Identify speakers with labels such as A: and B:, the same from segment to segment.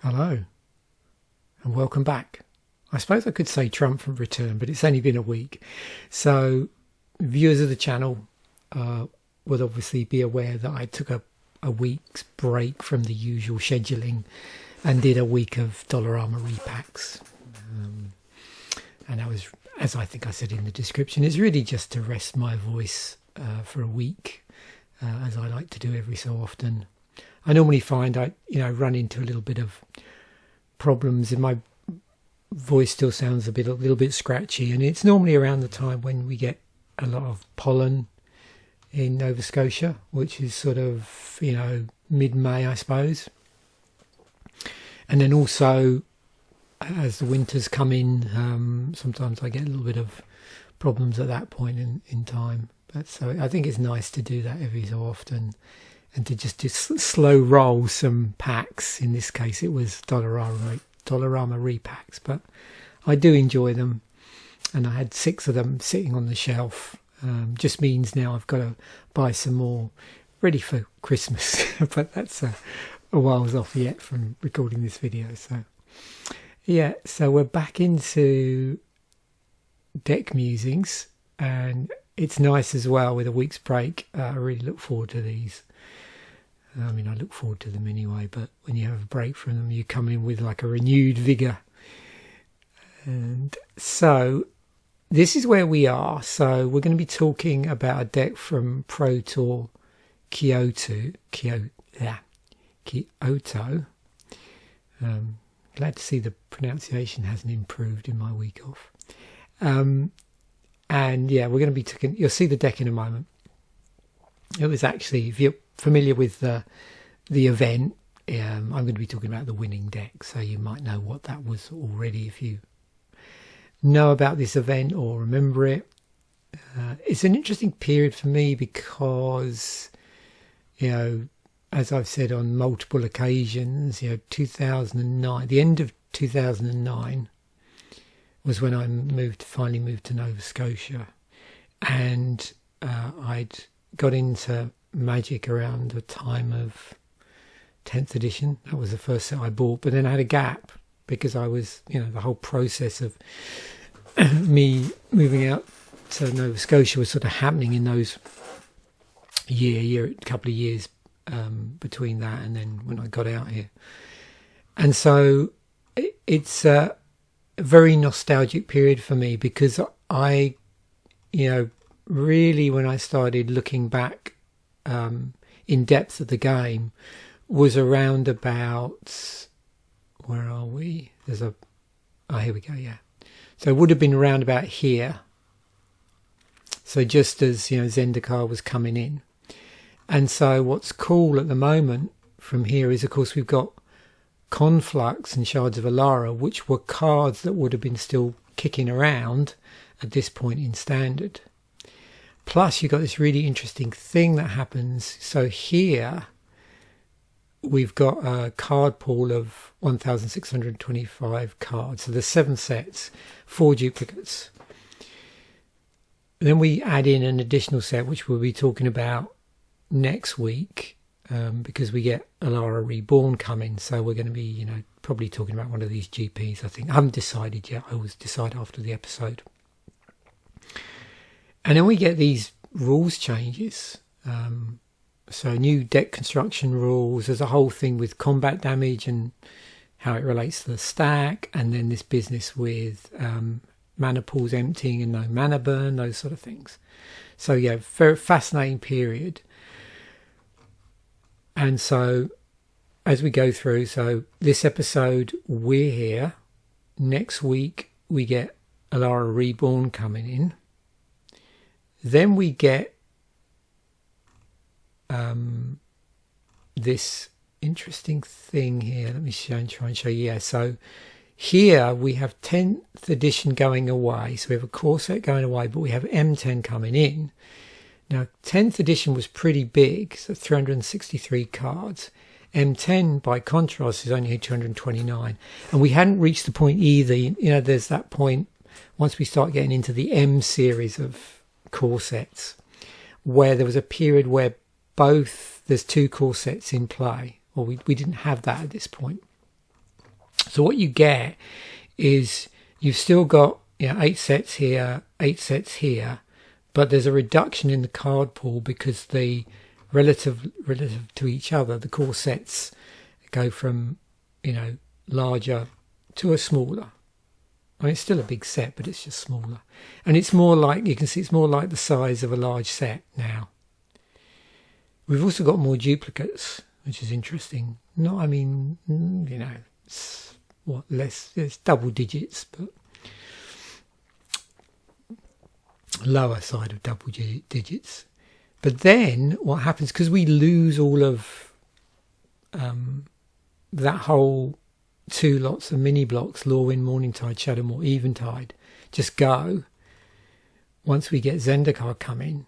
A: Hello, and welcome back. I suppose I could say triumphant return, but it's only been a week. So viewers of the channel would obviously be aware that I took a week's break from the usual scheduling and did a week of Dollarama repacks. And that was, as I think I said in the description, it's really just to rest my voice for a week, as I like to do every so often. I normally find I run into a little bit of problems in my voice. Still sounds a little bit scratchy, and it's normally around the time when we get a lot of pollen in Nova Scotia, which is sort of mid-May, I suppose. And then also as the winters come in, sometimes I get a little bit of problems at that point in time. But so I think it's nice to do that every so often. And to just slow roll some packs. In this case, it was Dollarama repacks, but I do enjoy them. And I had 6 of them sitting on the shelf. Just means now I've got to buy some more, ready for Christmas. But that's a whiles off yet from recording this video. So yeah, so we're back into deck musings, and it's nice as well with a week's break. I really look forward to these. I mean, I look forward to them anyway, but when you have a break from them, you come in with like a renewed vigour. And so this is where we are. So we're going to be talking about a deck from Pro Tour Kyoto. Glad to see the pronunciation hasn't improved in my week off. And yeah, we're going to be talking, you'll see the deck in a moment. It was actually, if you're familiar with the event, I'm going to be talking about the winning deck, so you might know what that was already if you know about this event or remember it. It's an interesting period for me because, as I've said on multiple occasions, 2009, the end of 2009 was when I finally moved to Nova Scotia, and I'd got into Magic around the time of 10th edition. That was the first set I bought, but then I had a gap because I was, the whole process of me moving out to Nova Scotia was sort of happening in those couple of years between that and then when I got out here. And so it's a very nostalgic period for me because I, really when I started looking back in depth at the game was around about, where are we? Here we go, yeah. So it would have been around about here. So just as, Zendikar was coming in. And so what's cool at the moment from here is, of course, we've got Conflux and Shards of Alara, which were cards that would have been still kicking around at this point in Standard. Plus, you've got this really interesting thing that happens. So here, we've got a card pool of 1,625 cards. So there's 7 sets, 4 duplicates. Then we add in an additional set, which we'll be talking about next week, because we get Alara Reborn coming. So we're going to be, probably talking about one of these GPs, I think. I haven't decided yet. I will decide after the episode. And then we get these rules changes. So new deck construction rules. There's a whole thing with combat damage and how it relates to the stack. And then this business with mana pools emptying and no mana burn, those sort of things. So yeah, very fascinating period. And so as we go through, so this episode, we're here. Next week, we get Alara Reborn coming in. Then we get this interesting thing here. Let me try and show you. Yeah, so here we have 10th edition going away. So we have a core set going away, but we have M10 coming in. Now, 10th edition was pretty big, so 363 cards. M10, by contrast, is only 229. And we hadn't reached the point either. There's that point once we start getting into the M series of core sets, where there was a period where there's 2 core sets in play, or we didn't have that at this point. So what you get is you've still got 8 sets here, 8 sets here, but there's a reduction in the card pool because the relative to each other, the core sets go from larger to a smaller. I mean, it's still a big set, but it's just smaller, and it's more like, you can see, it's more like the size of a large set now. We've also got more duplicates, which is interesting. Not, I mean, it's less, it's double digits, but lower side of double digits. But then what happens, because we lose all of that whole 2 lots of mini blocks, Lorwyn, Morningtide, Shadowmoor, Eventide, just go once we get Zendikar coming.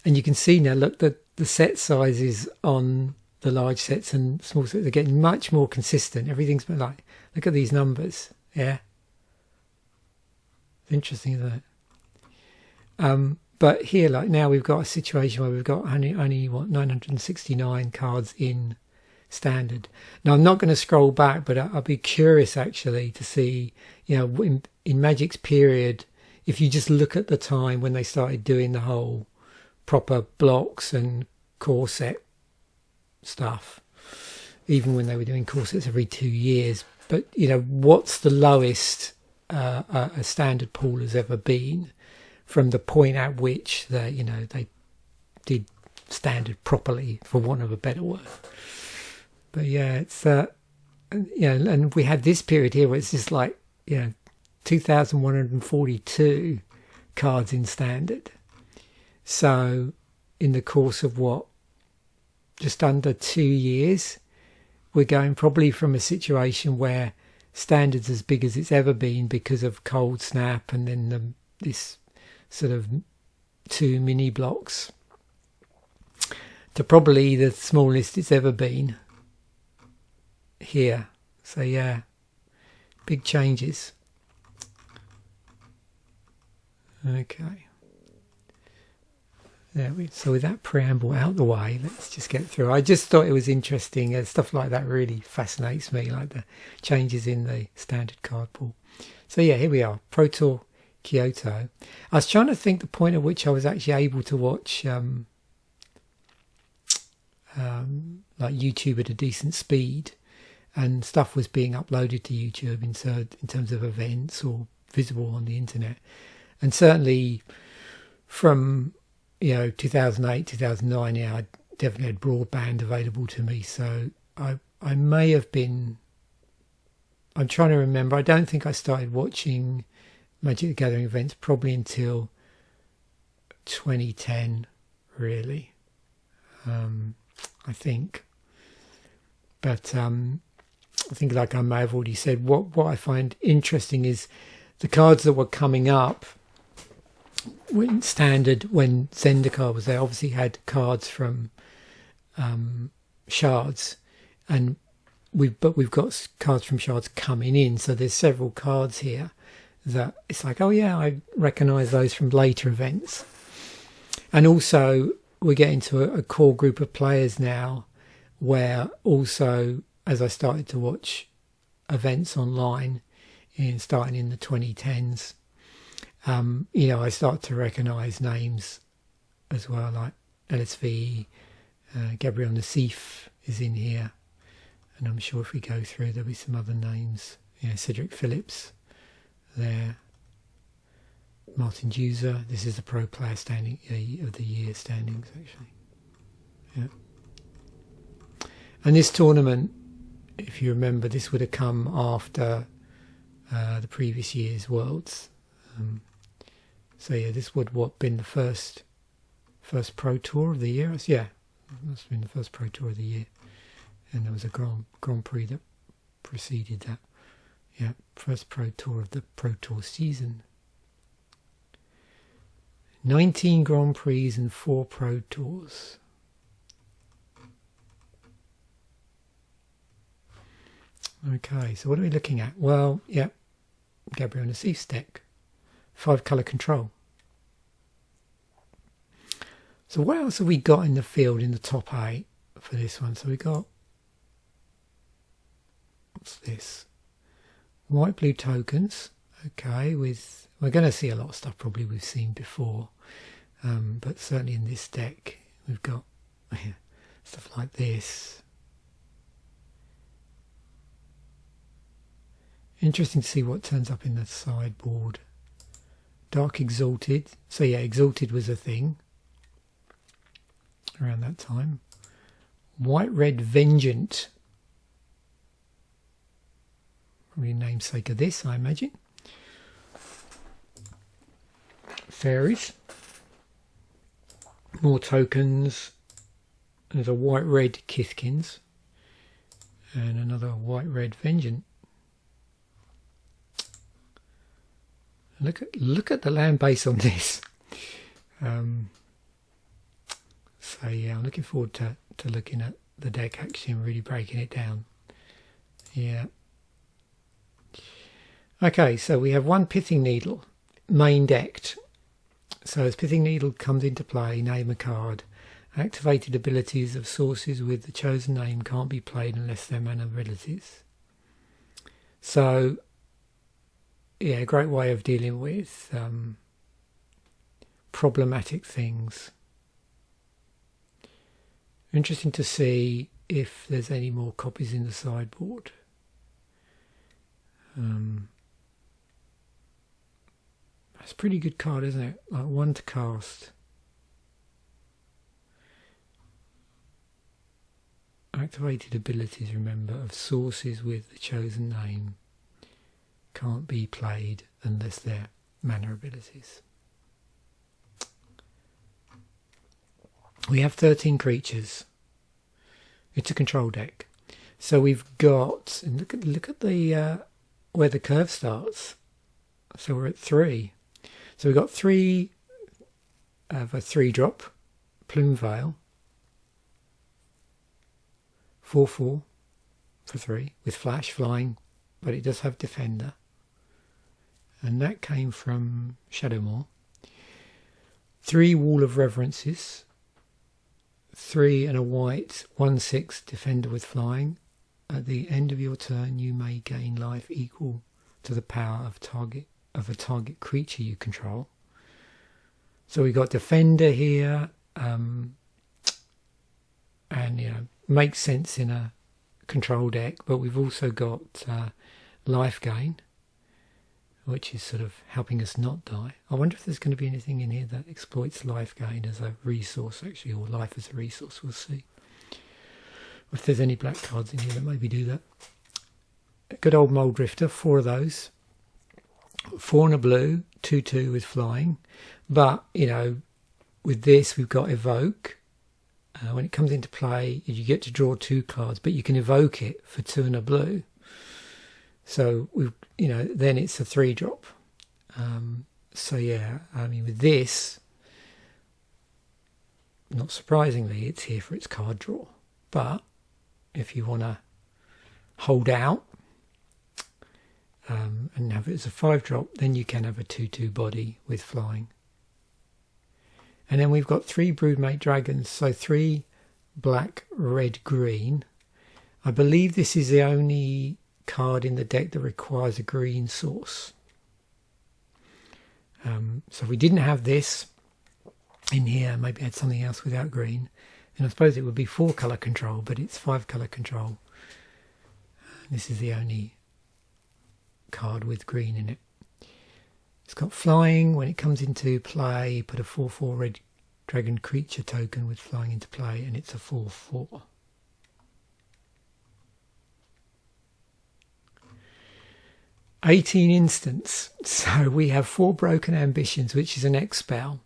A: And you can see now, look, the set sizes on the large sets and small sets are getting much more consistent. Everything's like, look at these numbers. Yeah. It's interesting, isn't it? But here, like now, we've got a situation where we've got only 969 cards in Standard. Now, I'm not going to scroll back, but I'll be curious actually to see, in Magic's period, if you just look at the time when they started doing the whole proper blocks and core set stuff, even when they were doing core sets every 2 years. But what's the lowest a Standard pool has ever been, from the point at which they did Standard properly, for want of a better word. But yeah, it's and we had this period here where it's just like 2,142 cards in Standard. So in the course of just under 2 years, we're going probably from a situation where Standard's as big as it's ever been because of Cold Snap, and then this sort of 2 mini blocks, to probably the smallest it's ever been here. So yeah, big changes. Okay. So with that preamble out the way, let's just get through. I just thought it was interesting. Stuff like that really fascinates me, like the changes in the Standard card pool. So yeah, here we are, Pro Tour Kyoto. I was trying to think the point at which I was actually able to watch like YouTube at a decent speed, and stuff was being uploaded to YouTube in terms of events or visible on the internet. And certainly from 2008, 2009, I definitely had broadband available to me. So I may have been, I'm trying to remember, I don't think I started watching Magic the Gathering events probably until 2010, really, I think. But I think, like I may have already said, what I find interesting is the cards that were coming up when Standard, when Zendikar was there, obviously had cards from Shards, and we've got cards from Shards coming in. So there's several cards here that it's like, oh yeah, I recognise those from later events. And also we're getting to a core group of players now where also, as I started to watch events online starting in the 2010s, I start to recognise names as well, like LSV, Gabriel Nassif is in here, and I'm sure if we go through there'll be some other names. Cedric Phillips there, Martin Juza. This is the Pro Player standing of the year standings, actually. Yeah. And this tournament, if you remember, this would have come after the previous year's Worlds. So yeah, this would been the first Pro Tour of the year. Yeah, it must have been the first Pro Tour of the year, and there was a Grand Prix that preceded that. Yeah, first Pro Tour of the Pro Tour season. 19 Grand Prix and 4 Pro Tours. Okay, so what are we looking at? Well, yeah, Gabriel Nassif's deck. 5 colour control. So what else have we got in the field in the top 8 for this one? So we got, what's this? White blue tokens. Okay, we're going to see a lot of stuff probably we've seen before, but certainly in this deck we've got stuff like this. Interesting to see what turns up in the sideboard. Dark Exalted. So yeah, Exalted was a thing around that time. White Red Vengeant. Probably a namesake of this, I imagine. Fairies. More tokens. There's a White Red Kithkins. And another White Red Vengeant. Look at the land base on this. So yeah, I'm looking forward to looking at the deck actually and really breaking it down. Yeah. Okay, so we have one Pithing Needle, main decked. So as Pithing Needle comes into play, name a card. Activated abilities of sources with the chosen name can't be played unless they're mana abilities. So yeah, a great way of dealing with problematic things. Interesting to see if there's any more copies in the sideboard. That's a pretty good card, isn't it? Like one to cast. Activated abilities, remember, of sources with the chosen name can't be played unless they're mana abilities. We have 13 creatures. It's a control deck. So we've got, and look at the where the curve starts. So we're at 3. So we've got 3 of a 3-drop, Plumeveil, 4/4 for 3 with flash flying, but it does have defender. And that came from Shadowmoor. 3 Wall of Reverences, 3 and a white 1/6 defender with flying. At the end of your turn, you may gain life equal to the power of a target creature you control. So we got defender here, and makes sense in a control deck. But we've also got life gain, which is sort of helping us not die. I wonder if there's going to be anything in here that exploits life gain as a resource, actually, or life as a resource. We'll see. If there's any black cards in here that maybe do that. Good old Mulldrifter, 4 of those. 4 and a blue, 2/2 with flying. But, with this we've got Evoke. When it comes into play, you get to draw 2 cards, but you can evoke it for 2 and a blue. So then it's a 3-drop. So yeah, I mean with this, not surprisingly, it's here for its card draw. But if you want to hold out and have it as a 5-drop, then you can have a 2/2 body with flying. And then we've got 3 Broodmate Dragons, so 3 black, red, green. I believe this is the only card in the deck that requires a green source. So we didn't have this in here, maybe had something else without green. And I suppose it would be 4 colour control, but it's 5 colour control. This is the only card with green in it. It's got flying. When it comes into play, put a 4/4 red dragon creature token with flying into play, and it's a 4/4. "18 instants." So we have 4 Broken Ambitions, which is an X spell.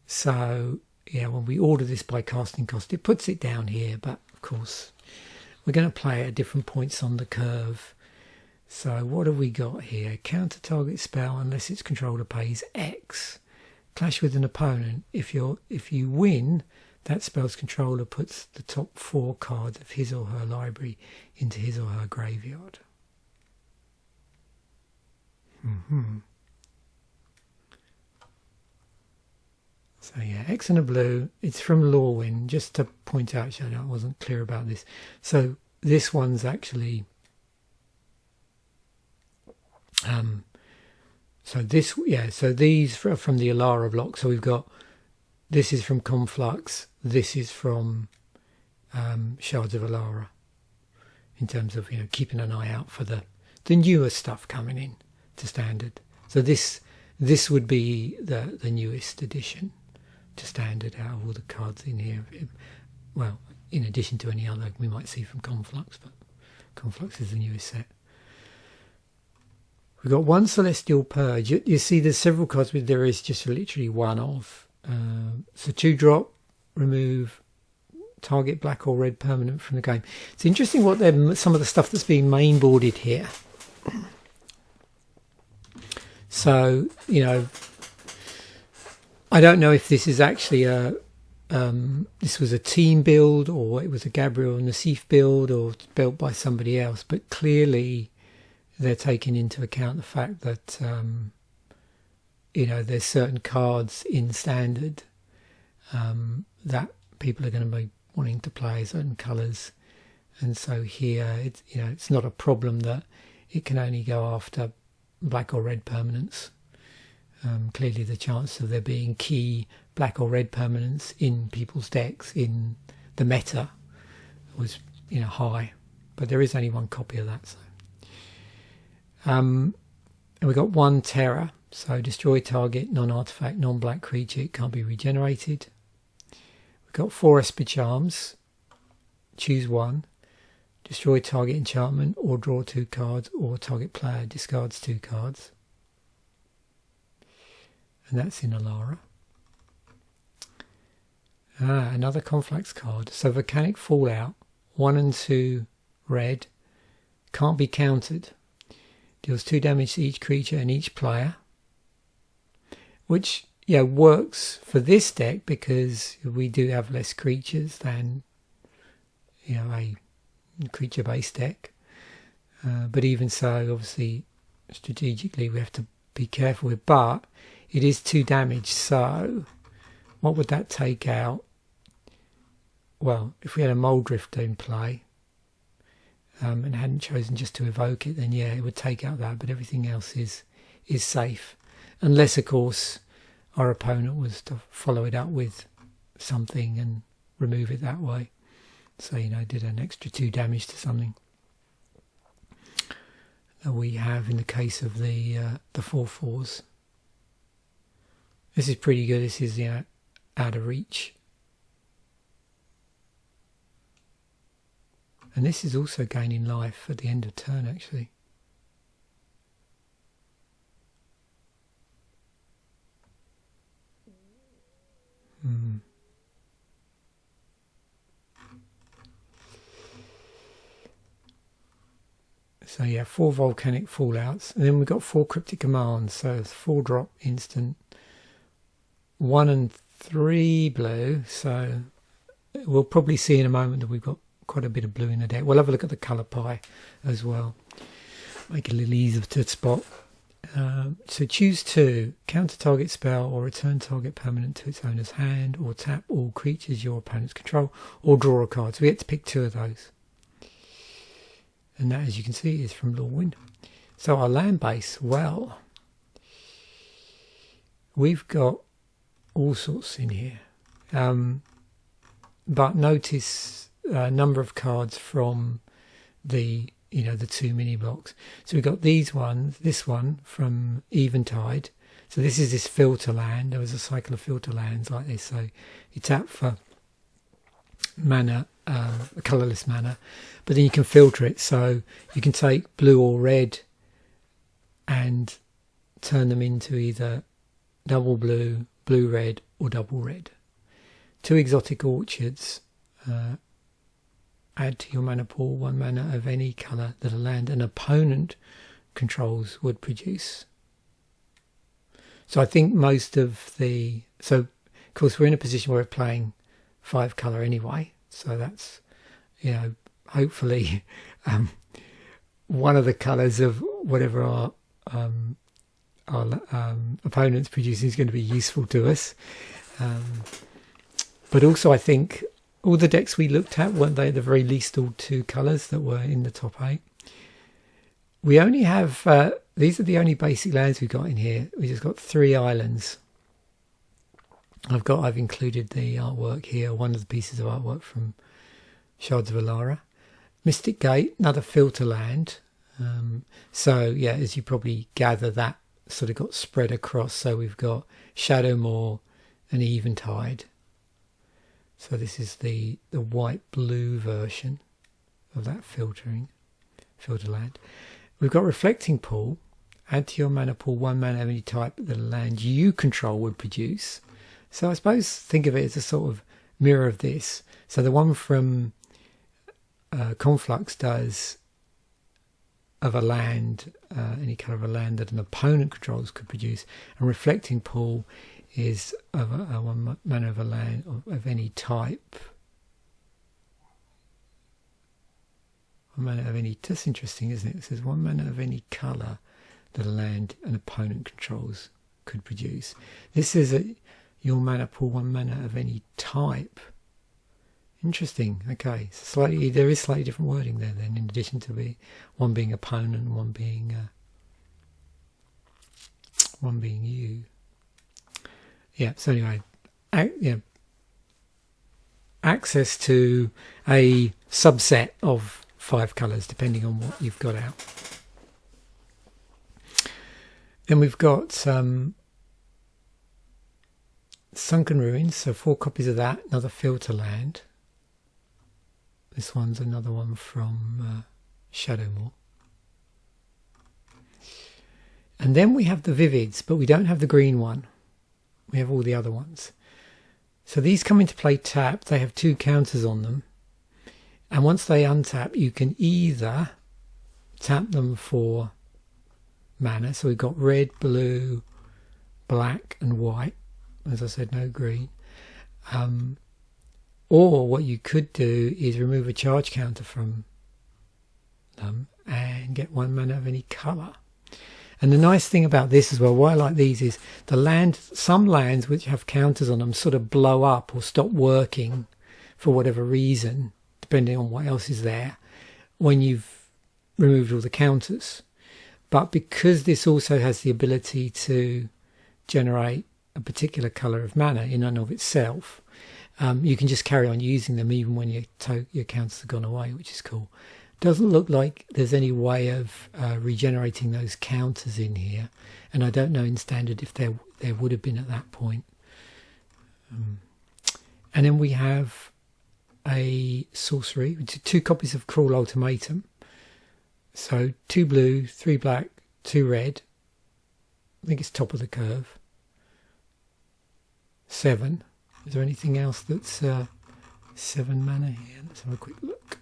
A: So yeah, when we order this by casting cost, it puts it down here, but of course we're going to play at different points on the curve. So what have we got here? Counter target spell unless its controller pays X. Clash with an opponent. If you win, that spell's controller puts the top 4 cards of his or her library into his or her graveyard. So yeah, X and a blue. It's from Lorwyn. Just to point out, I wasn't clear about this. So this one's actually So this, yeah, so these are from the Alara block. So we've got, this is from Conflux, this is from Shards of Alara, in terms of, you know, keeping an eye out for the newer stuff coming in to standard. So this would be the newest addition to standard out of all the cards in here. Well, in addition to any other we might see from Conflux, but Conflux is the newest set. We've got one Celestial Purge. You see there's several cards, but there is just literally one of. So 2-drop, remove target black or red permanent from the game. It's interesting what some of the stuff that's being mainboarded here. So, you know, I don't know if this is actually this was a team build, or it was a Gabriel Nassif build, or built by somebody else, but clearly they're taking into account the fact that you know, there's certain cards in standard that people are going to be wanting to play, certain colours, and so here it's, you know, it's not a problem that it can only go after black or red permanents. Clearly the chance of there being key black or red permanents in people's decks in the meta was, you know, high, but there is only one copy of that. So and we got one terror, so destroy target non-artifact non-black creature, it can't be regenerated. We've got 4 Esper Charms, choose one, destroy target enchantment or draw 2 cards, or target player discards 2 cards. And that's in Alara. Another Conflux card. So Volcanic Fallout, 1 and 2 red, can't be countered. Deals 2 damage to each creature and each player. Which, yeah, works for this deck because we do have less creatures than, you know, a creature-based deck. But even so, obviously, strategically, we have to be careful with. But it is 2 damage, so what would that take out? Well, if we had a Mulldrifter in play and hadn't chosen just to evoke it, then yeah, it would take out that, but everything else is safe. Unless, of course, our opponent was to follow it up with something and remove it that way. So, you know, did an extra 2 damage to something that we have in the case of the 4/4s. This is pretty good. This is, you know, out of reach. And this is also gaining life at the end of turn, actually. So yeah, 4 Volcanic Fallouts, and then we've got 4 Cryptic Commands, so it's 4-drop instant, 1 and 3 blue, so we'll probably see in a moment that we've got quite a bit of blue in the deck. We'll have a look at the colour pie as well, make it a little easier to spot. So choose 2, counter target spell or return target permanent to its owner's hand, or tap all creatures your opponents control, or draw a card. So we get to pick 2 of those. And that, as you can see, is from Wydwen. So our land base, well, we've got all sorts in here. But notice a number of cards from the, you know, the 2 mini blocks. So we've got these ones, this one from Eventide. So this is this filter land. There was a cycle of filter lands like this. So you tap for mana, a colourless mana, but then you can filter it. So you can take blue or red and turn them into either double blue, blue red, or double red. 2 exotic orchards. Add to your mana pool 1 mana of any colour that a land an opponent controls would produce. So I think most of the... So, of course, we're in a position where we're playing 5 colour anyway. So that's, you know, hopefully one of the colours of whatever our opponent's producing is going to be useful to us. But also I think all the decks we looked at, weren't they at the very least all 2 colours that were in the top 8? we only have, these are the only basic lands we've got in here. We just got 3 islands. I've included the artwork here, one of the pieces of artwork from Shards of Alara. Mystic Gate, another filter land. So yeah, as you probably gather, that sort of got spread across. So we've got Shadowmoor and Eventide. So this is the white-blue version of that filter land. We've got Reflecting Pool. Add to your mana pool 1 mana of any type that a land you control would produce. So I suppose think of it as a sort of mirror of this. So the one from Conflux does of a land, any colour of a land that an opponent controls could produce, and Reflecting Pool is of a 1 mana of a land of any type. 1 mana of any. That's interesting, isn't it? It says 1 mana of any colour that a land an opponent controls could produce. This is your mana pool 1 mana of any type. Interesting. Okay, so there is slightly different wording there then, in addition to one being opponent and one being you. Yeah. So anyway, access to a subset of 5 colours depending on what you've got out. Then we've got Sunken Ruins, so 4 copies of that, another filter land. This one's another one from Shadowmoor. And then we have the Vivids, but we don't have the green one. We have all the other ones. So these come into play tapped. They have 2 counters on them. And once they untap, you can either tap them for mana. So we've got red, blue, black and white. As I said, no green. Or what you could do is remove a charge counter from them and get 1 mana of any colour. And the nice thing about this as well, why I like these, is some lands which have counters on them sort of blow up or stop working for whatever reason, depending on what else is there, when you've removed all the counters. But because this also has the ability to generate a particular colour of mana in and of itself, you can just carry on using them even when your counters have gone away, which is cool. Doesn't look like there's any way of regenerating those counters in here, and I don't know in standard if there would have been at that point. And then we have a sorcery, which is 2 copies of Cruel Ultimatum. So 2 blue, 3 black, 2 red. I think it's top of the curve. 7. Is there anything else that's 7 mana here? Let's have a quick look.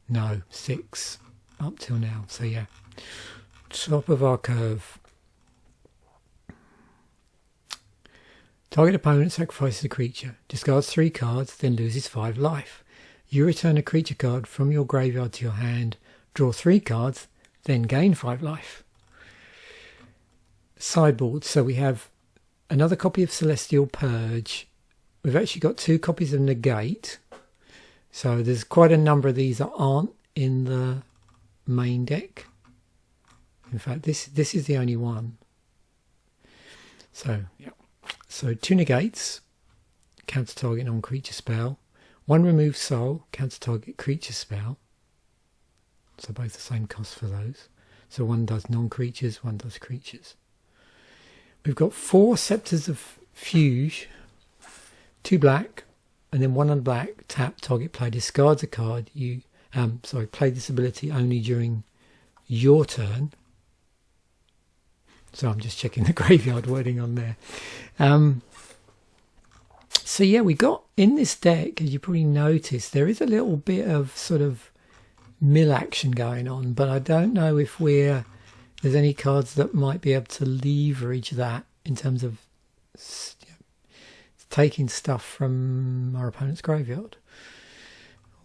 A: No, 6 up till now. So yeah, top of our curve. Target opponent sacrifices a creature, discards 3 cards, then loses 5 life. You return a creature card from your graveyard to your hand, draw 3 cards, then gain 5 life. Sideboard. So we have another copy of Celestial Purge. We've actually got 2 copies of Negate. So there's quite a number of these that aren't in the main deck. In fact, this is the only one. So yeah. So 2 Negates, counter target non-creature spell. 1 Remove Soul, counter target creature spell. So both the same cost for those. So one does non-creatures, one does creatures. We've got 4 Scepters of Fugue, 2 black, and then 1 unblack. Tap, target player discards a card. Play this ability only during your turn. So I'm just checking the graveyard wording on there. So yeah, we got in this deck, as you probably noticed, there is a little bit of sort of mill action going on, but I don't know if there's any cards that might be able to leverage that in terms of taking stuff from our opponent's graveyard.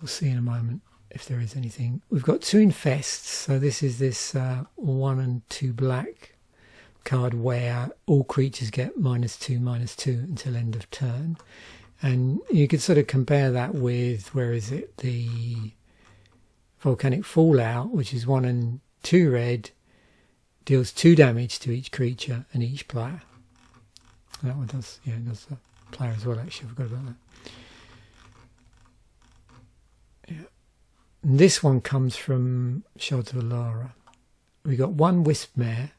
A: We'll see in a moment if there is anything. We've got 2 Infests, so this is this 1 and 2 black card where all creatures get -2/-2 until end of turn. And you could sort of compare that with, where is it, the Volcanic Fallout, which is 1 and 2 red, deals 2 damage to each creature and each player. That one does, yeah, it does the player as well, actually. I forgot about that. Yeah. And this one comes from Shards of Alara. We got 1 Wispmare,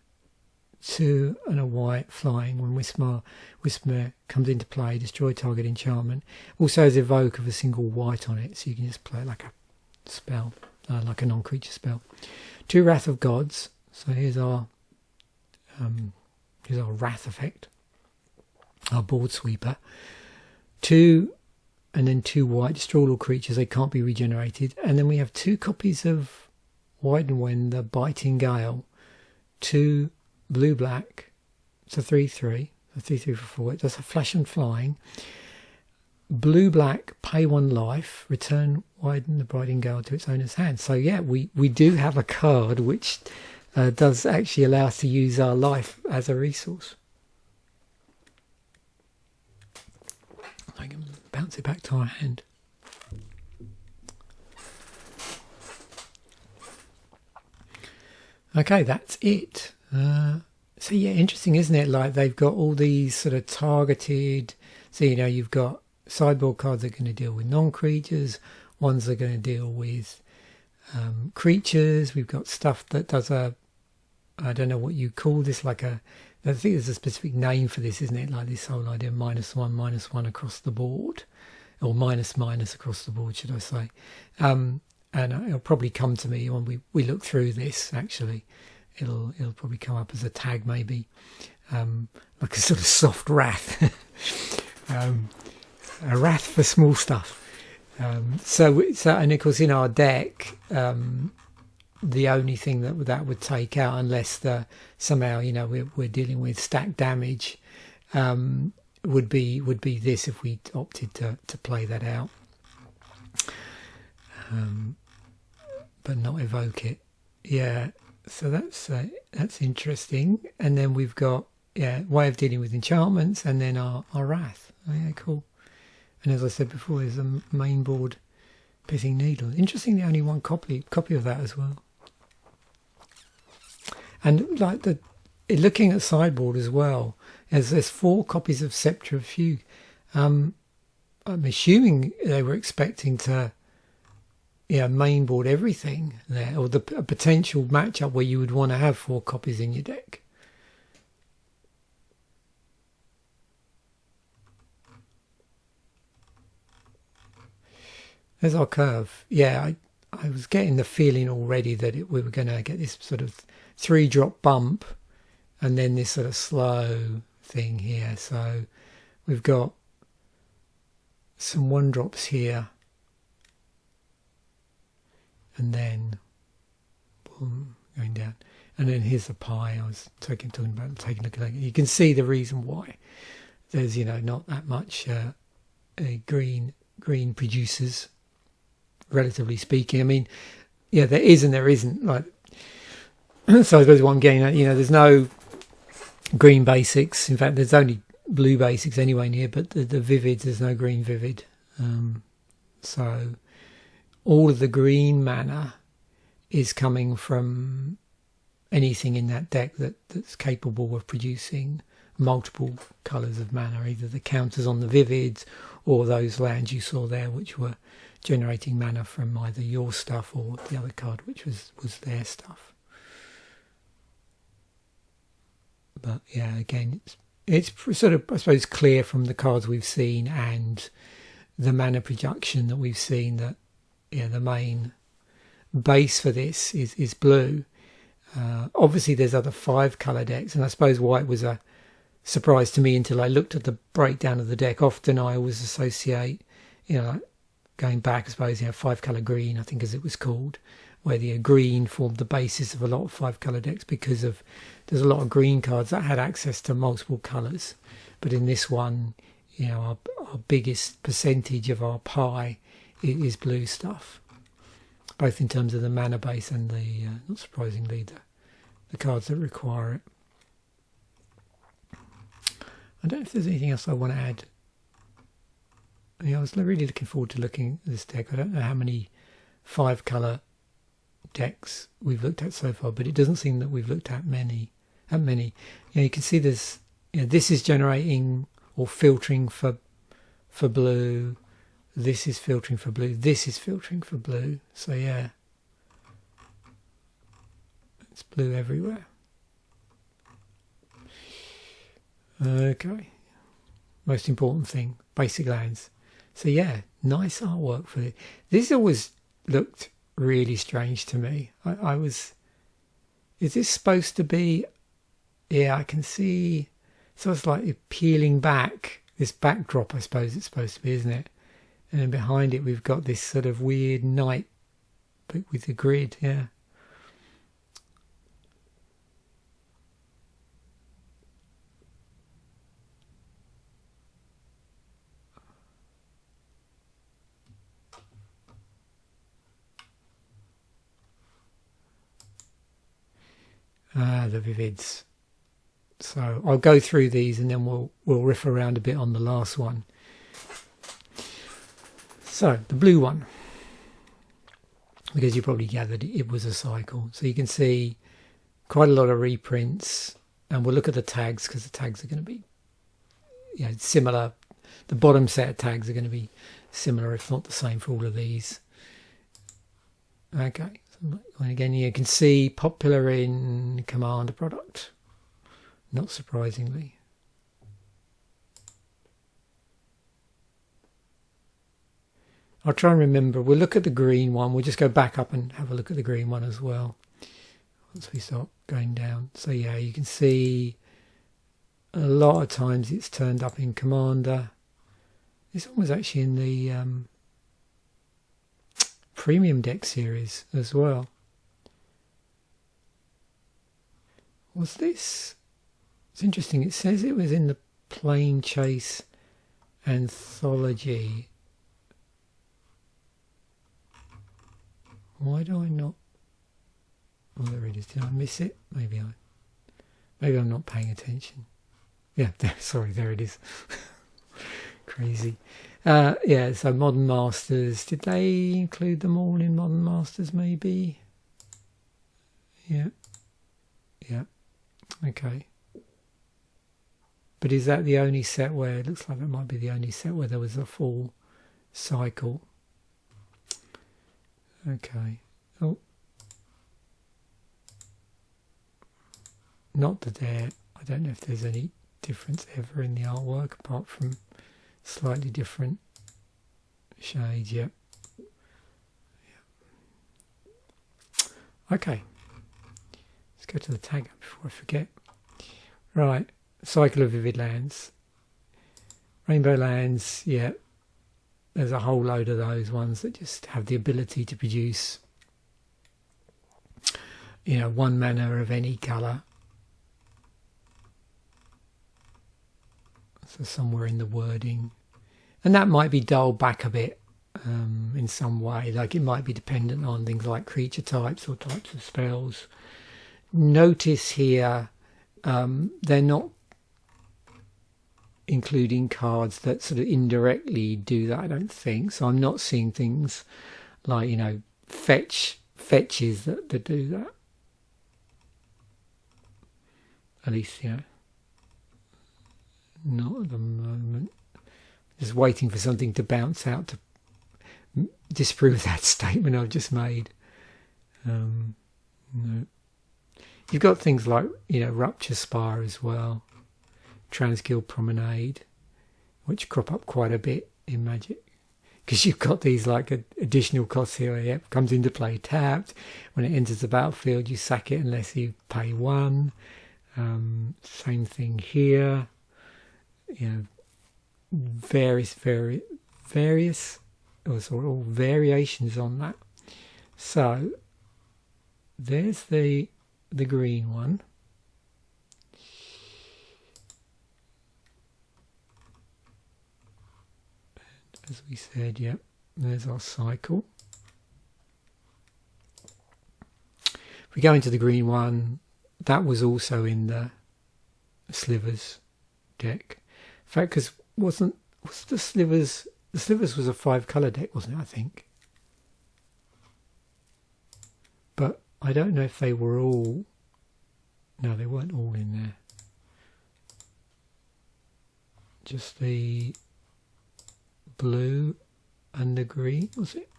A: 2 and a white flying. When Wispmare comes into play, destroy target enchantment. Also has evoke of a single white on it, so you can just play it like a spell, like a non-creature spell. 2 Wrath of Gods. So here's our Wrath effect, our board sweeper. 2 and then 2 white, destroy all creatures, they can't be regenerated. And then we have 2 copies of Wydwen, the Biting Gale. 2 blue-black, it's a 3/3, a 3/3 for 4. It does a flash and flying. Blue-black, pay 1 life, return Wydwen the Biting Gale to its owner's hand. So yeah, we do have a card which does actually allow us to use our life as a resource. I can bounce it back to our hand. Okay, that's it. So yeah, interesting, isn't it? Like they've got all these sort of targeted. So you know, you've got sideboard cards that are going to deal with non-creatures. Ones that are going to deal with creatures. We've got stuff that does a, I don't know what you call this, like a, I think there's a specific name for this, isn't it? Like this whole idea, -1/-1 across the board, or minus across the board, should I say? And it'll probably come to me when we look through this. Actually, it'll probably come up as a tag, maybe, like a sort of soft wrath, a wrath for small stuff. So and of course in our deck, the only thing that would take out, unless somehow you know we're dealing with stack damage, would be this if we opted to play that out, but not evoke it. Yeah, so that's interesting. And then we've got way of dealing with enchantments, and then our wrath. Oh, yeah, cool. And as I said before, there's a Mainboard Pithing Needle. Interestingly, only 1 copy of that as well. And like looking at sideboard as well, there's 4 copies of Scepter of Fugue. I'm assuming they were expecting to, mainboard everything there, or a potential matchup where you would want to have 4 copies in your deck. There's our curve. Yeah, I was getting the feeling already that we were going to get this sort of 3-drop bump and then this sort of slow thing here. So we've got some 1-drops here, and then boom, going down. And then here's the pie I was taking a look at that. You can see the reason why. There's, not that much green producers, relatively speaking. I mean, yeah, there is and there isn't. Like, so I suppose what I'm getting at, there's no green basics. In fact, there's only blue basics anyway near, but the vivids, there's no green vivid. So all of the green mana is coming from anything in that deck that's capable of producing multiple colours of mana, either the counters on the vivids or those lands you saw there, which were generating mana from either your stuff or the other card, which was their stuff. But yeah, again, it's sort of, I suppose, clear from the cards we've seen and the mana production that we've seen that the main base for this is blue. Obviously there's other 5-colour decks, and I suppose white was a surprise to me until I looked at the breakdown of the deck. Often I always associate, going back, I suppose, 5-colour green, I think as it was called, where the green formed the basis of a lot of 5-colour decks because there's a lot of green cards that had access to multiple colours. But in this one, our biggest percentage of our pie is blue stuff, both in terms of the mana base and the, not surprisingly, the cards that require it. I don't know if there's anything else I want to add. I was really looking forward to looking at this deck. I don't know how many 5-colour decks we've looked at so far, but it doesn't seem that we've looked at many. You can see this. This is generating or filtering for blue. This is filtering for blue. This is filtering for blue. So yeah, it's blue everywhere. Okay, most important thing, basic lands. So yeah, nice artwork for it. This always looked really strange to me. I was, is this supposed to be, yeah, I can see, so it's like peeling back, this backdrop I suppose it's supposed to be, isn't it? And then behind it we've got this sort of weird night, but with the grid, yeah. The Vivids. So I'll go through these and then we'll riff around a bit on the last one. So the blue one, because you probably gathered it was a cycle. So you can see quite a lot of reprints, and we'll look at the tags because the tags are going to be similar. The bottom set of tags are going to be similar, if not the same, for all of these. Okay. And again, you can see popular in Commander product, not surprisingly. I'll try and remember. We'll look at the green one. We'll just go back up and have a look at the green one as well once we start going down. So yeah, you can see a lot of times it's turned up in Commander. This one was actually in the premium deck series as well. Was this? It's interesting. It says it was in the Plane Chase anthology. Why do I not? Oh, there it is. Did I miss it? Maybe I'm not paying attention. Yeah, sorry, there it is. Crazy. Yeah, so Modern Masters. Did they include them all in Modern Masters, maybe? Yeah. Okay. But is that the only set where, it looks like that might be the only set where there was a full cycle? Okay. Oh. Not that I don't know if there's any difference ever in the artwork apart from slightly different shades. Yep. Okay. Let's go to the tag before I forget. Right. Cycle of Vivid Lands. Rainbow Lands, yeah. There's a whole load of those ones that just have the ability to produce, one mana of any colour. So somewhere in the wording. And that might be dialed back a bit in some way. Like it might be dependent on things like creature types or types of spells. Notice here they're not including cards that sort of indirectly do that, I don't think. So I'm not seeing things like, fetches that do that. At least, not at the moment. Just waiting for something to bounce out to disprove that statement I've just made. No. You've got things like, Rupture Spire as well. Transguild Promenade, which crop up quite a bit in Magic. Because you've got these like additional costs here. Yep, comes into play tapped. When it enters the battlefield, you sack it unless you pay one. Same thing here. Various all variations on that. So there's the green one. As we said, yep, there's our cycle. If we go into the green one, that was also in the Slivers deck. In fact, because was the Slivers was a 5-colour deck, wasn't it, I think? but I don't know if they were all... No, they weren't all in there. Just the blue and the green, was it?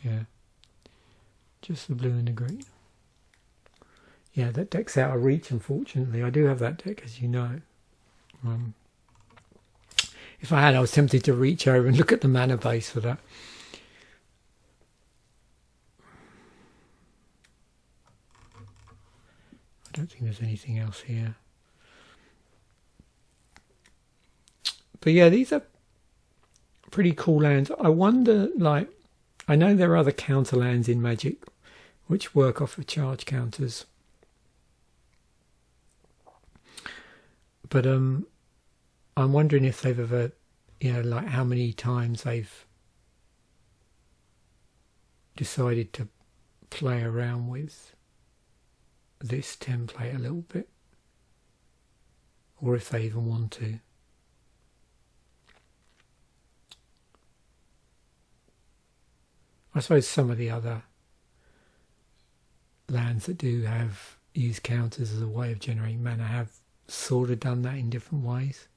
A: Yeah. Just the blue and the green. Yeah, that deck's out of reach, unfortunately. I do have that deck, as you know. If I had, I was tempted to reach over and look at the mana base for that. I don't think there's anything else here. But yeah, these are pretty cool lands. I wonder, like, I know there are other counter lands in Magic which work off of charge counters. But I'm wondering if they've ever, you know, like how many times they've decided to play around with this template a little bit, or if they even want to. I suppose some of the other lands that do have use counters as a way of generating mana have sort of done that in different ways.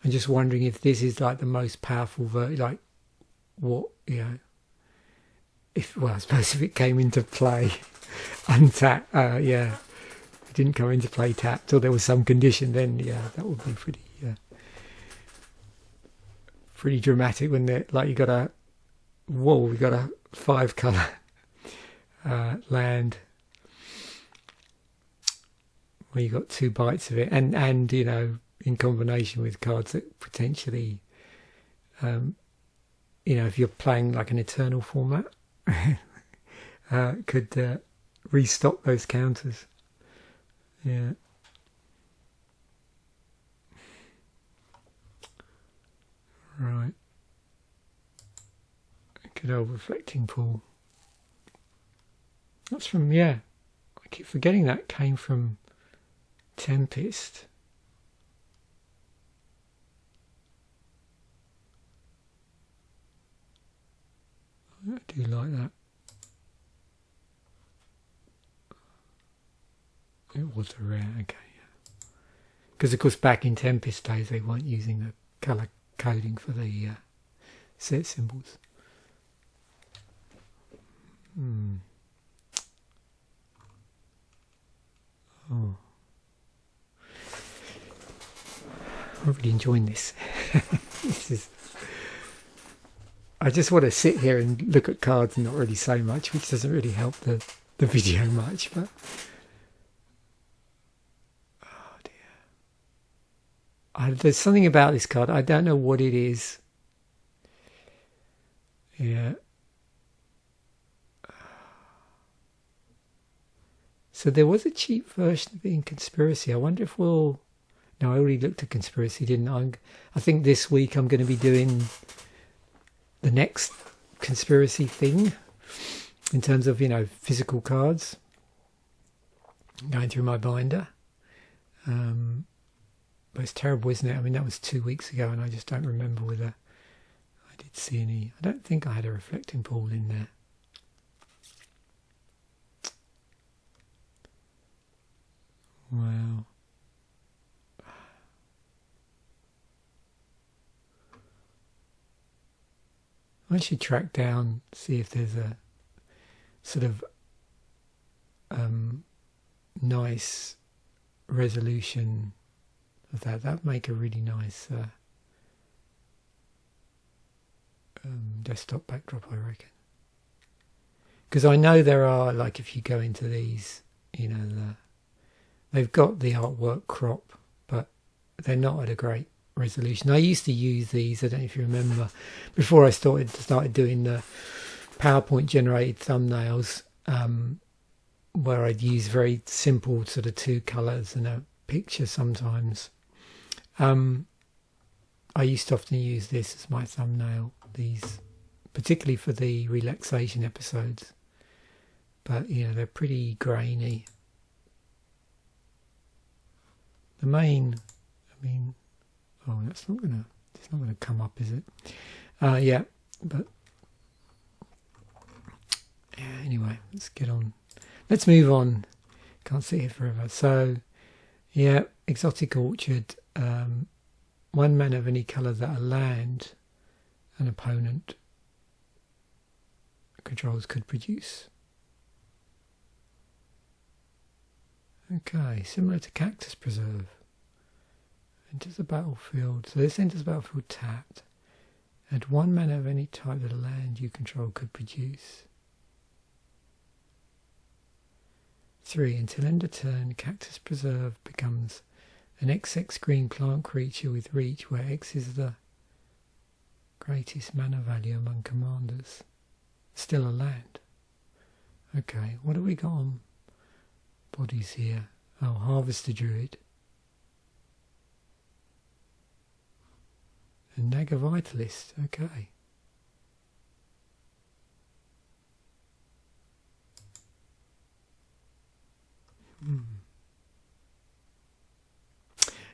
A: I'm just wondering if this is like the most powerful like what, you know, if, well, I suppose if it came into play untapped, yeah, it didn't come into play tapped, or there was some condition, then yeah, that would be pretty, pretty dramatic, wouldn't it? Like you got a, whoa, we got a 5-colour land where you got 2 bites of it, and you know, in combination with cards that potentially, you know, if you're playing like an Eternal format, could restock those counters. Yeah. Right. Good old Reflecting Pool. That's from, yeah, I keep forgetting that came from Tempest. I do like that. It was a rare, okay, yeah. Because of course back in Tempest days they weren't using the colour coding for the set symbols. Oh, I'm really enjoying this. This is. I just want to sit here and look at cards and not really say much, which doesn't really help the video much. But oh dear, there's something about this card. I don't know what it is. Yeah. So there was a cheap version of it in Conspiracy. I wonder if we'll... No, I already looked at Conspiracy, didn't I? I think this week I'm going to be doing the next Conspiracy thing in terms of, you know, physical cards. Going through my binder. But it's terrible, isn't it? I mean, that was 2 weeks ago and I just don't remember whether I did see any... I don't think I had a Reflecting Pool in there. Wow. I should track down, see if there's a sort of nice resolution of that. That'd make a really nice desktop backdrop, I reckon. Because I know there are, like, if you go into these, you know, they've got the artwork crop, but they're not at a great resolution. I used to use these, I don't know if you remember, before I started doing the PowerPoint generated thumbnails, where I'd use very simple sort of 2 colours and a picture sometimes. I used to often use this as my thumbnail, these, particularly for the relaxation episodes, but you know, they're pretty grainy. The main, I mean, oh, it's not gonna come up, is it? Yeah, but yeah, anyway, let's get on. Let's move on. Can't sit here forever. So, yeah, Exotic Orchard. 1 mana of any colour that a land an opponent controls could produce. Okay, similar to Cactus Preserve. Enters the battlefield. So this enters the battlefield tapped. Add 1 mana of any type that a land you control could produce. 3. Until end of turn, Cactus Preserve becomes an XX green plant creature with reach, where X is the greatest mana value among commanders. Still a land. Okay, what have we got on bodies here? Oh, Harvester Druid. And Naga Vitalist, okay.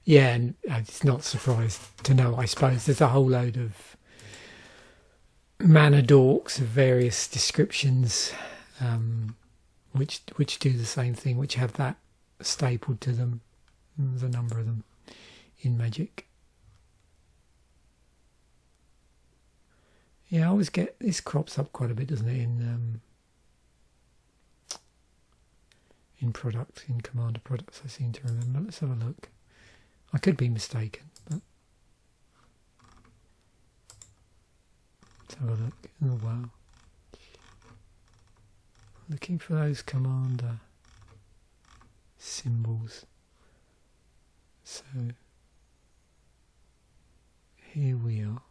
A: Yeah, and it's not surprised to know, I suppose, there's a whole load of mana dorks of various descriptions, which do the same thing, which have that stapled to them. There's a number of them in Magic. Yeah, I always get this crops up quite a bit, doesn't it? In products, in Commander products, I seem to remember. Let's have a look. I could be mistaken, but let's have a look. Oh wow! Looking for those Commander symbols. So here we are.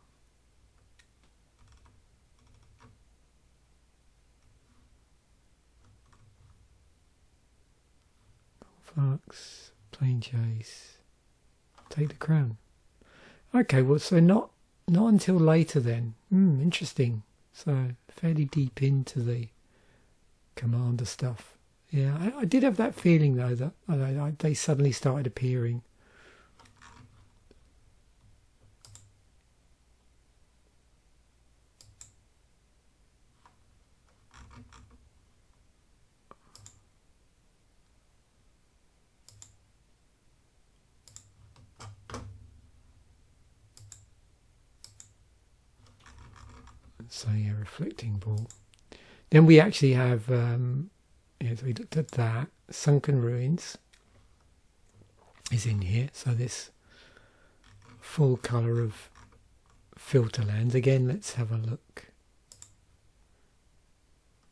A: Conflux, Plane Chase, take the crown. Okay, well, so not until later then. Interesting. So fairly deep into the Commander stuff. Yeah, I did have that feeling though that they suddenly started appearing. So yeah, Reflecting Ball. Then we actually have, so we looked at that. Sunken Ruins is in here. So this full colour of filter lands. Again, let's have a look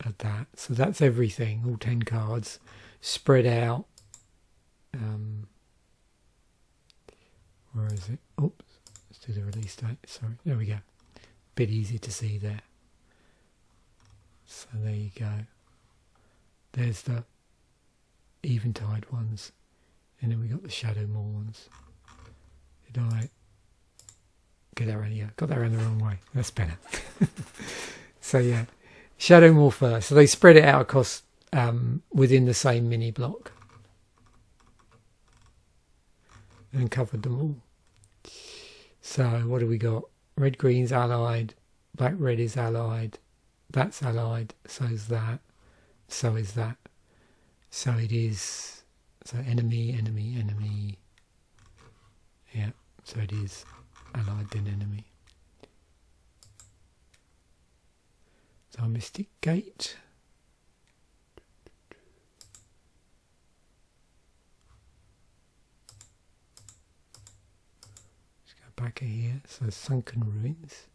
A: at that. So that's everything, all 10 cards spread out. Where is it? Oops, let's do the release date. Sorry, there we go. Bit easy to see there. So there you go. There's the Eventide ones, and then we got the Shadow Maw ones. Did I get that around? Yeah, got that around the wrong way. That's better. So yeah, Shadow Maw first. So they spread it out across within the same mini block and covered them all. So what do we got? Red green's allied, black red is allied, that's allied, so is that, so is that. So it is, so enemy, enemy, enemy. Yeah, so it is allied then enemy. So Mystic Gate. Back here, so Sunken Ruins.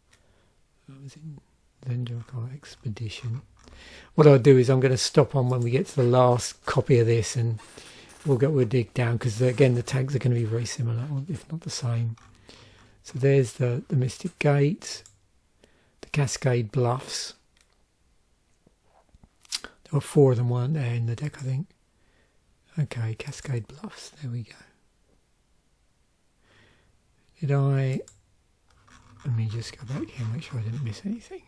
A: That was in Zendrakar Expedition. What I'll do is I'm going to stop on when we get to the last copy of this, and we'll dig down, because again the tags are going to be very similar, if not the same. So there's the Mystic Gate, the Cascade Bluffs. There were 4 of them, weren't there, in the deck, I think. Okay, Cascade Bluffs. There we go. Let me just go back here and make sure I didn't miss anything.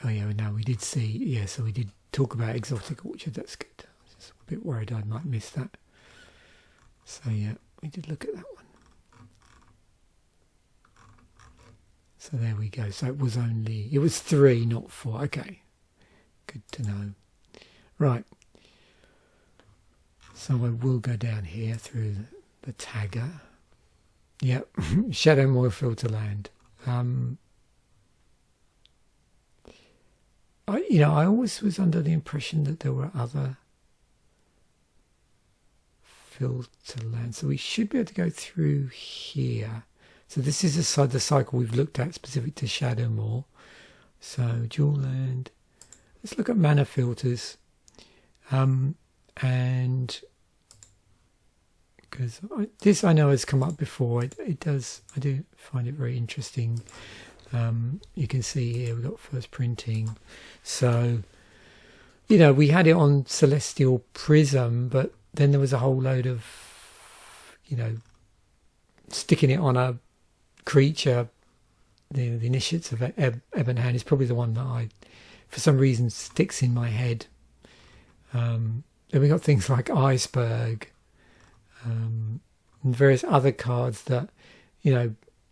A: Oh yeah, no, we did see, yeah, so we did talk about Exotic Orchard, that's good. I was just a bit worried I might miss that. So yeah, we did look at that one. So there we go. So it was 3, not 4. Okay, good to know. Right. So I will go down here through the tagger. Yep, Shadowmoor filter land. I always was under the impression that there were other filter lands. So we should be able to go through here. So this is the cycle we've looked at specific to Shadowmoor. So dual land. Let's look at mana filters. And because this I know has come up before. It does. I do find it very interesting. You can see here we've got first printing. So, we had it on Celestial Prism, but then there was a whole load of, sticking it on a creature. The Initiates of Ebon Hand is probably the one that for some reason, sticks in my head. Then we got things like Iceberg, and various other cards that,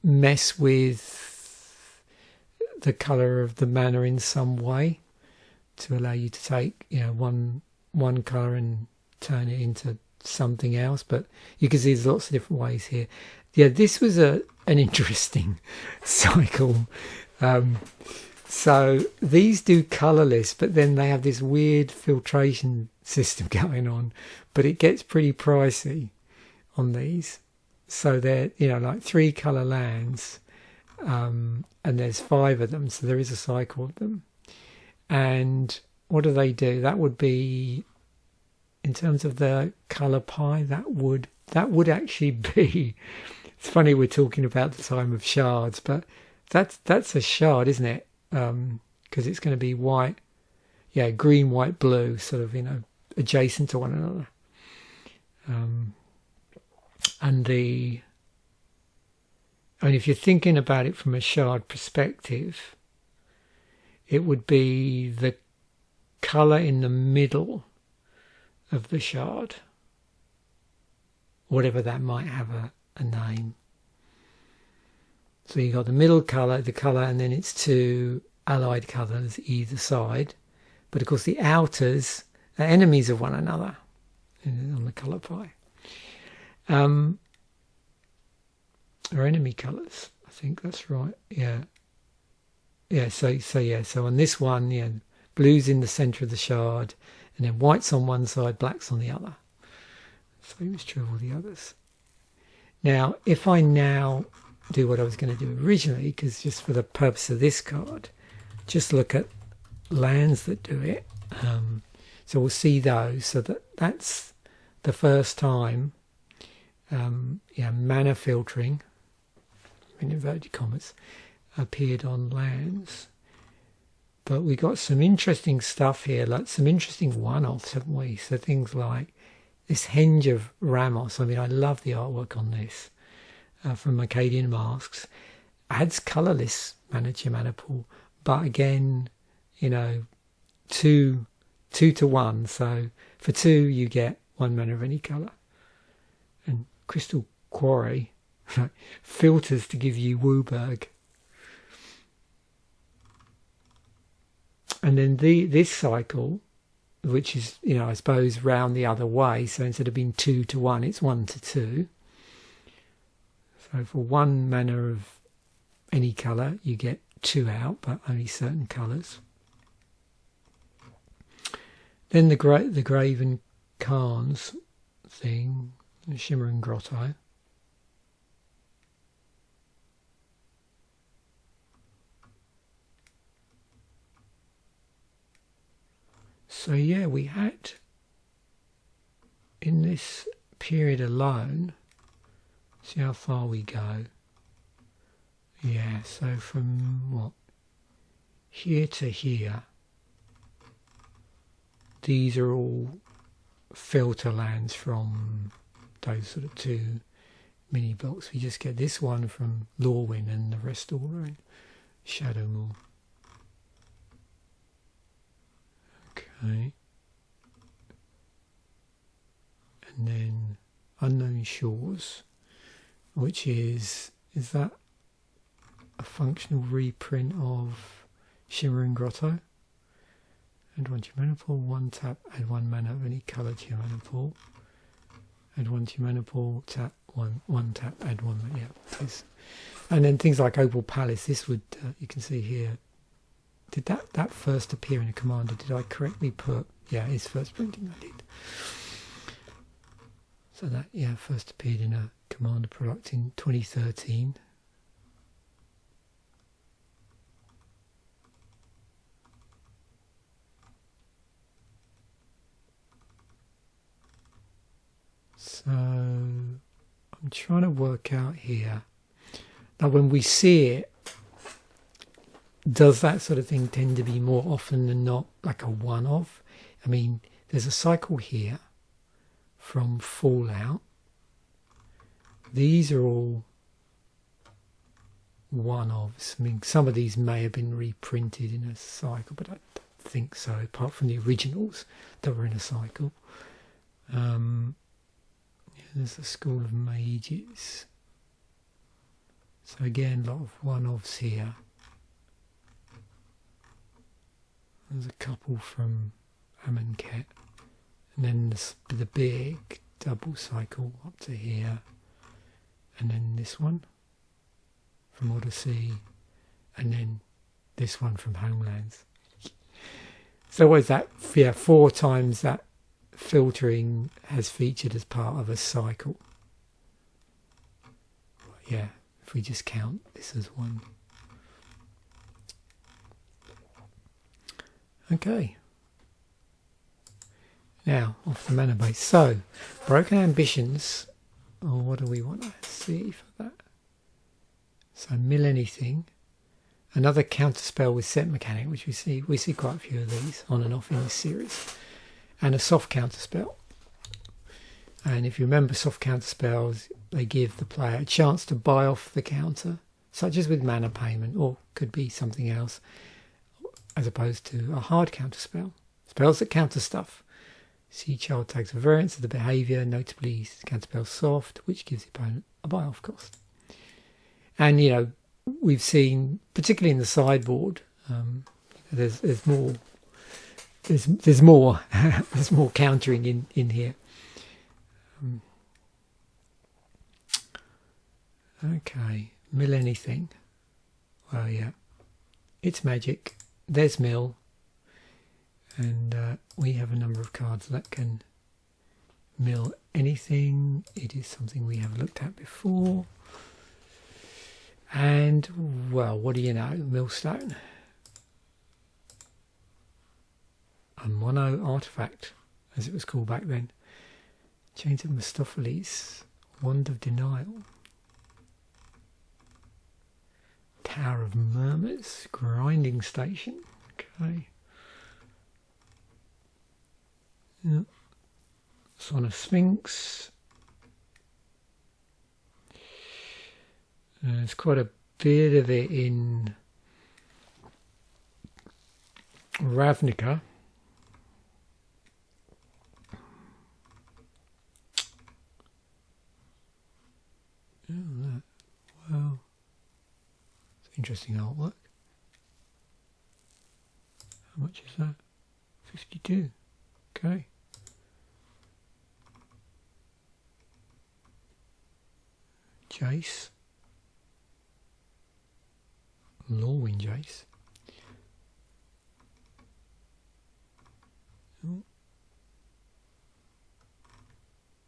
A: mess with the colour of the mana in some way to allow you to take, one colour and turn it into something else. But you can see there's lots of different ways here. Yeah, this was an interesting cycle. So these do colourless, but then they have this weird filtration system going on, but it gets pretty pricey on these. So they're, like 3 colour lands, and there's 5 of them, so there is a cycle of them. And what do they do? That would be, in terms of the colour pie, that would actually be, it's funny we're talking about the time of shards, but that's a shard, isn't it? Because it's going to be white, green, white, blue, sort of, adjacent to one another. And if you're thinking about it from a shard perspective, it would be the colour in the middle of the shard, whatever that might have a name. So you got the middle colour, and then it's 2 allied colours either side. But of course the outers are enemies of one another on the colour pie. Or enemy colours, I think that's right. Yeah. So on this one, blue's in the centre of the shard, and then white's on one side, black's on the other. Same is true of all the others. Now, if I now do what I was going to do originally, because just for the purpose of this card, just look at lands that do it. So we'll see those. So that's the first time, mana filtering, in inverted commas, appeared on lands. But we got some interesting stuff here, like some interesting one-offs, haven't we? So things like this Henge of Ramos. I mean, I love the artwork on this from Acadian Masks. Adds colourless mana to your mana pool, but again, 2 to 1. So for 2, you get 1 mana of any colour. And Crystal Quarry filters to give you Wooburg. And then this cycle, which is, I suppose, round the other way. So instead of being 2 to 1, it's 1 to 2. So for 1 mana of any colour, you get 2 out, but only certain colours. Then the Graven Cairns thing, the Shimmering Grotto. So yeah, we had, in this period alone, see how far we go. Yeah, so from here to here, these are all filter lands from those sort of 2 mini blocks. We just get this one from Lorwyn, and the rest all are in Shadowmoor. Okay. And then Unknown Shores, which is that a functional reprint of Shimmering Grotto. Add 1 to your mana pool, 1 tap, add 1 mana of any colour to your mana pool. Add 1 to your mana pool, tap, 1 tap, add 1 mana. Yeah, and then things like Opal Palace, this would, you can see here, did that first appear in a commander? Did I correctly put, yeah, it's first printing I did. So that, yeah, first appeared in a commander product in 2013. So I'm trying to work out here. Now when we see it, does that sort of thing tend to be more often than not like a one-off? I mean, there's a cycle here from Fallout. These are all one-offs. I mean, some of these may have been reprinted in a cycle, but I don't think so, apart from the originals that were in a cycle. There's the School of Mages. So again, a lot of one-offs here. There's a couple from Amonkhet. And then the big double cycle up to here. And then this one from Odyssey. And then this one from Homelands. So what is that? Yeah, 4 times that filtering has featured as part of a cycle. Yeah, if we just count this as one. Okay. Now, off the mana base. So, Broken Ambitions. Oh, what do we want to see for that? So, mill anything. Another counter spell with set mechanic, which we see quite a few of these on and off in this series. And a soft counter spell. And if you remember, soft counter spells, they give the player a chance to buy off the counter, such as with mana payment, or could be something else, as opposed to a hard counter spell. Spells that counter stuff. See child tags for variance of the behaviour, notably counter spell soft, which gives the opponent a buy off cost. And you know, we've seen, particularly in the sideboard, there's more. There's more there's more countering in here. Okay, mill anything. Well, yeah, it's magic. There's mill, and we have a number of cards that can mill anything. It is something we have looked at before. And well, what do you know? Millstone. A mono artifact, as it was called back then. Chains of Mephistopheles, Wand of Denial, Tower of Murmurs, Grinding Station. Okay. Yeah. Son of Sphinx. There's quite a bit of it in Ravnica. Well, it's interesting artwork. How much is that? 52. Okay. Jace. Lorwyn Jace.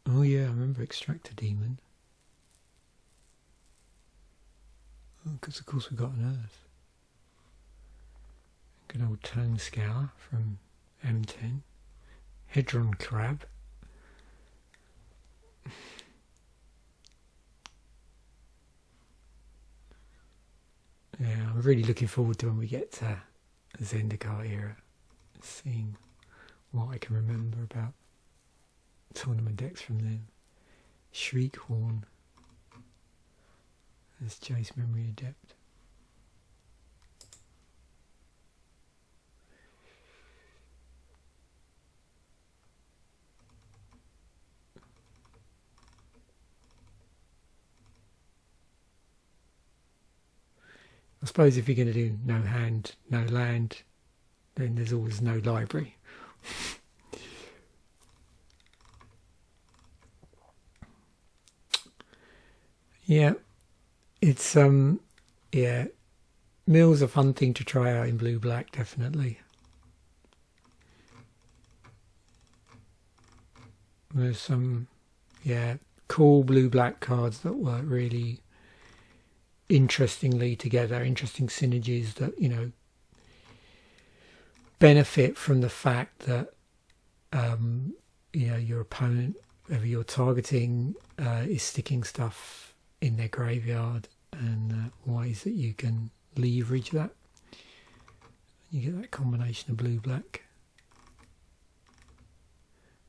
A: Oh yeah, I remember Extractor Demon. Because of course we've got an Earth. Good old Tone Scour from M10. Hedron Crab. Yeah, I'm really looking forward to when we get to the Zendikar era. Seeing what I can remember about tournament decks from then. Shriekhorn. There's Jace Memory Adept. I suppose if you're going to do no hand, no land, then there's always no library. Yeah, it's yeah, mill's a fun thing to try out in blue-black, definitely. There's some, yeah, cool blue-black cards that work really interestingly together, interesting synergies that, you know, benefit from the fact that, you know, your opponent, whoever you're targeting, is sticking stuff in their graveyard, and ways that you can leverage that. You get that combination of blue-black.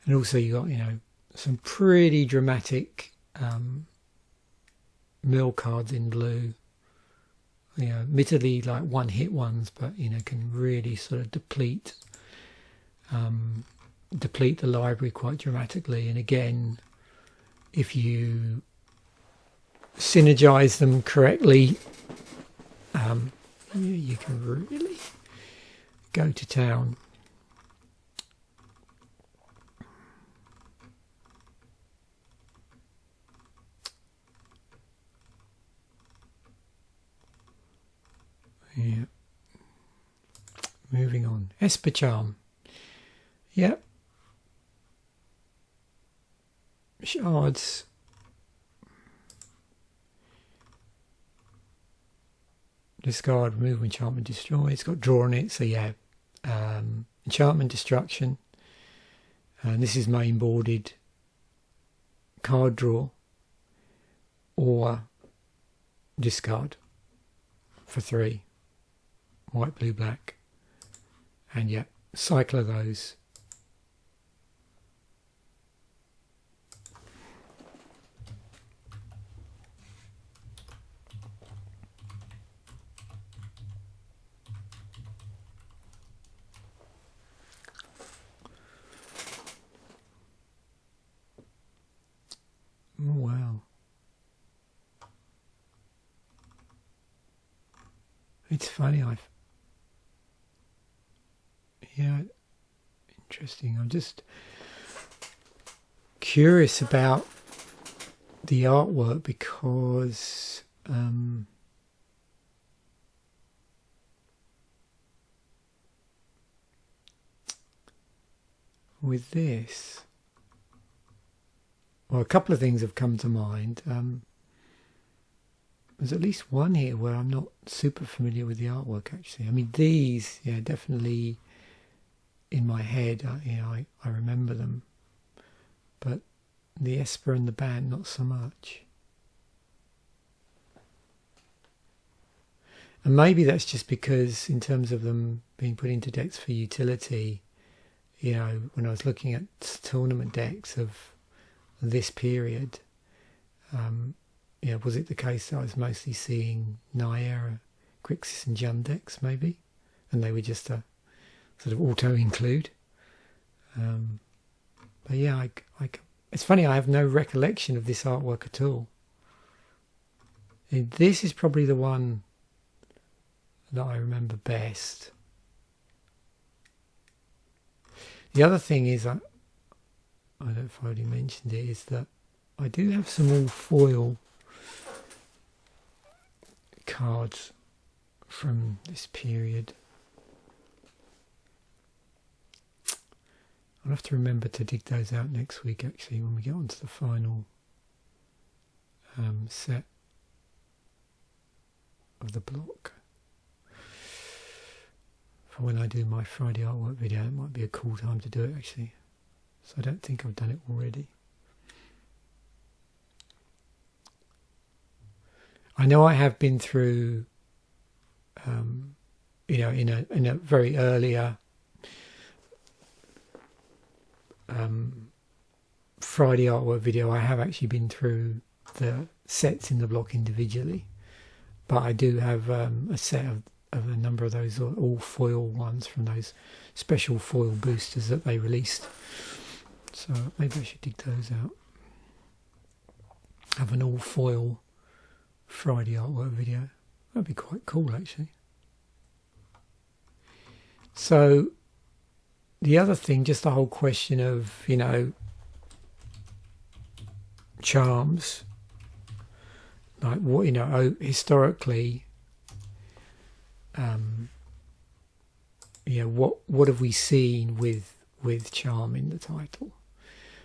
A: And also you got, you know, some pretty dramatic mill cards in blue. You know, admittedly like one-hit ones, but, you know, can really sort of deplete the library quite dramatically. And again, if you synergize them correctly, you can really go to town. Yeah. Moving on. Esper Charm. Yep. Shards. Discard, remove, enchantment, destroy. It's got draw on it, so yeah. Enchantment, destruction. And this is mainboarded. Card draw. Or discard for 3. White, blue, black. And yeah, cycle of those. Oh, wow. It's funny, yeah, interesting. I'm just curious about the artwork because with this, well, a couple of things have come to mind. There's at least one here where I'm not super familiar with the artwork, actually. I mean, these, yeah, definitely in my head, you know, I remember them. But the Esper and the band, not so much. And maybe that's just because in terms of them being put into decks for utility, you know, when I was looking at tournament decks of this period, yeah, was it the case that I was mostly seeing Nyera, Grixis and Jund decks maybe, and they were just a sort of auto-include? But yeah, it's funny, I have no recollection of this artwork at all. And this is probably the one that I remember best. The other thing is, I don't know if I already mentioned it, is that I do have some all foil cards from this period. I'll have to remember to dig those out next week, actually, when we get onto the final set of the block. For when I do my Friday artwork video, it might be a cool time to do it, actually. So I don't think I've done it already. I know I have been through, you know, in a very earlier Friday artwork video, I have actually been through the sets in the block individually, but I do have a set of a number of those all foil ones from those special foil boosters that they released. So maybe I should dig those out. Have an all foil Friday artwork video. That'd be quite cool, actually. So the other thing, just the whole question of, you know, charms, like what, you know, historically, you know, what have we seen with charm in the title?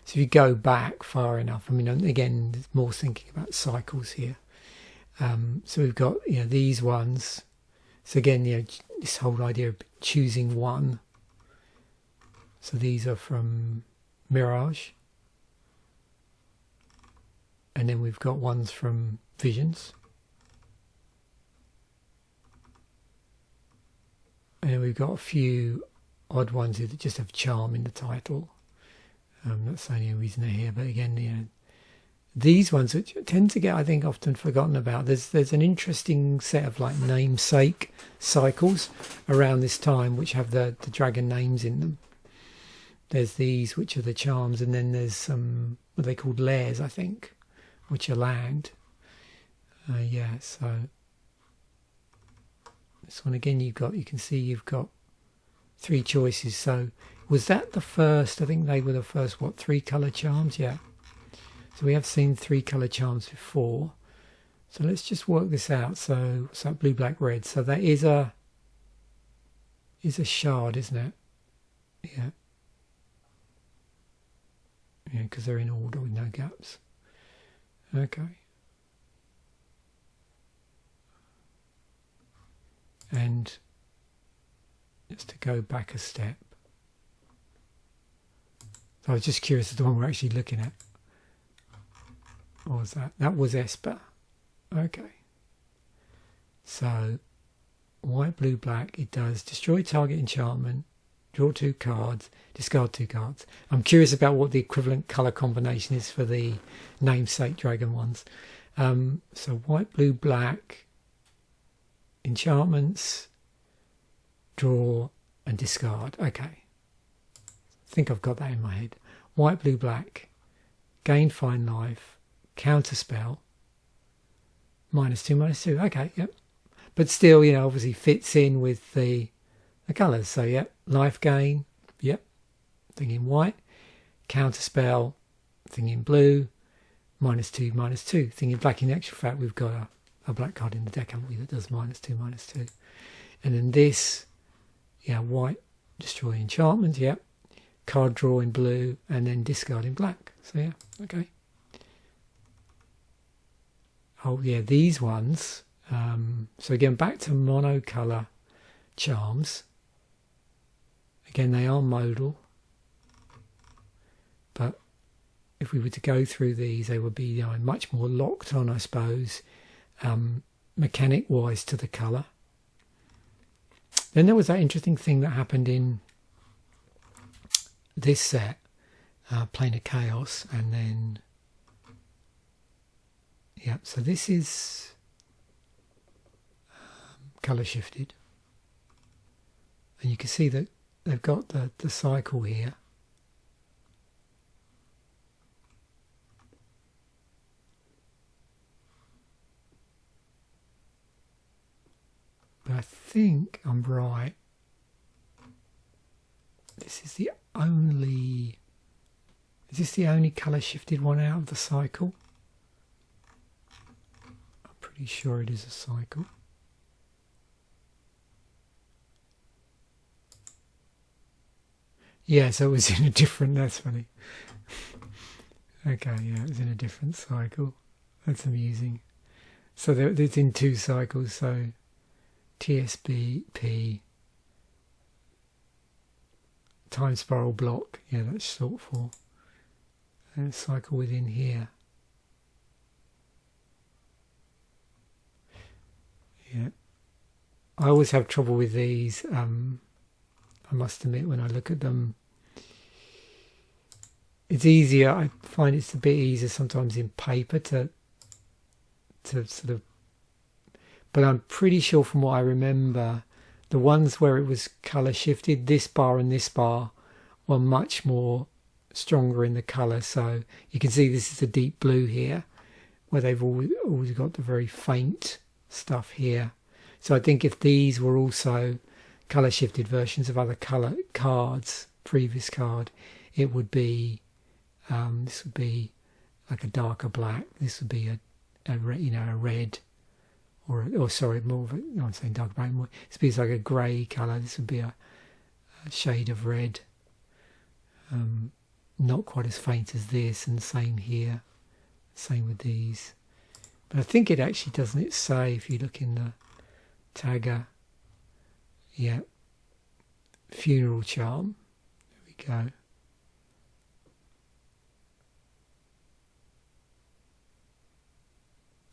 A: So if you go back far enough, I mean, again, there's more thinking about cycles here. So we've got, you know, these ones. So again, you know, this whole idea of choosing one. So these are from Mirage. And then we've got ones from Visions. And then we've got a few odd ones that just have charm in the title. That's the only reason they're here. But again, you know, these ones which tend to get, I think, often forgotten about. There's an interesting set of like namesake cycles around this time which have the dragon names in them. There's these which are the charms, and then there's some, what are they called, lairs, I think, which are land. Yeah, so this one again, you can see you've got 3 choices. So was that the first? I think they were the first, what, 3 colour charms? Yeah. So we have seen 3 colour charms before. So let's just work this out. So what's that? Blue, black, red. So that is a shard, isn't it? Yeah. Yeah, because they're in order with no gaps. Okay. And just to go back a step. So I was just curious as to the one we're actually looking at. What was that? That was Esper. Okay. So white, blue, black, it does destroy target enchantment, draw 2 cards, discard 2 cards. I'm curious about what the equivalent colour combination is for the namesake dragon ones. So white, blue, black, enchantments, draw and discard. Okay. I think I've got that in my head. White, blue, black, gain fine life, counter spell, -2/-2. Okay, yep. But still, you know, obviously fits in with the colours. So, yep, life gain, yep, thing in white, counter spell, thing in blue, -2/-2, thing in black. In actual fact, we've got a black card in the deck, haven't we, that does -2/-2. And then this, yeah, white, destroy enchantment, yep, card draw in blue, and then discard in black. So, yeah, okay. Oh, yeah, these ones. So again, back to monocolour charms. Again, they are modal. But if we were to go through these, they would be, you know, much more locked on, I suppose, mechanic-wise to the colour. Then there was that interesting thing that happened in this set, Plane of Chaos, and then... Yeah, so this is colour shifted, and you can see that they've got the cycle here. But I think I'm right. This is the only... Is this the only colour shifted one out of the cycle? Pretty sure it is a cycle. Yeah, so it was in a different, that's funny. Okay, yeah, it was in a different cycle. That's amusing. So it's in 2 cycles, so TSBP, Time Spiral Block, yeah, that's short for, and a cycle within here. Yeah, I always have trouble with these. I must admit, when I look at them, it's easier. I find it's a bit easier sometimes in paper to sort of. But I'm pretty sure, from what I remember, the ones where it was colour shifted, this bar and this bar were much more stronger in the colour. So you can see this is a deep blue here, where they've always got the very faint stuff here, So I think if these were also colour shifted versions of other colour cards, previous card, it would be this would be like a darker black. This would be a red, or sorry, more of a, no, I'm saying dark black. This would be like a grey colour. This would be a shade of red. Not quite as faint as this, and same here. Same with these. But I think it actually, doesn't it say, if you look in the tagger, yeah, Funeral Charm. There we go.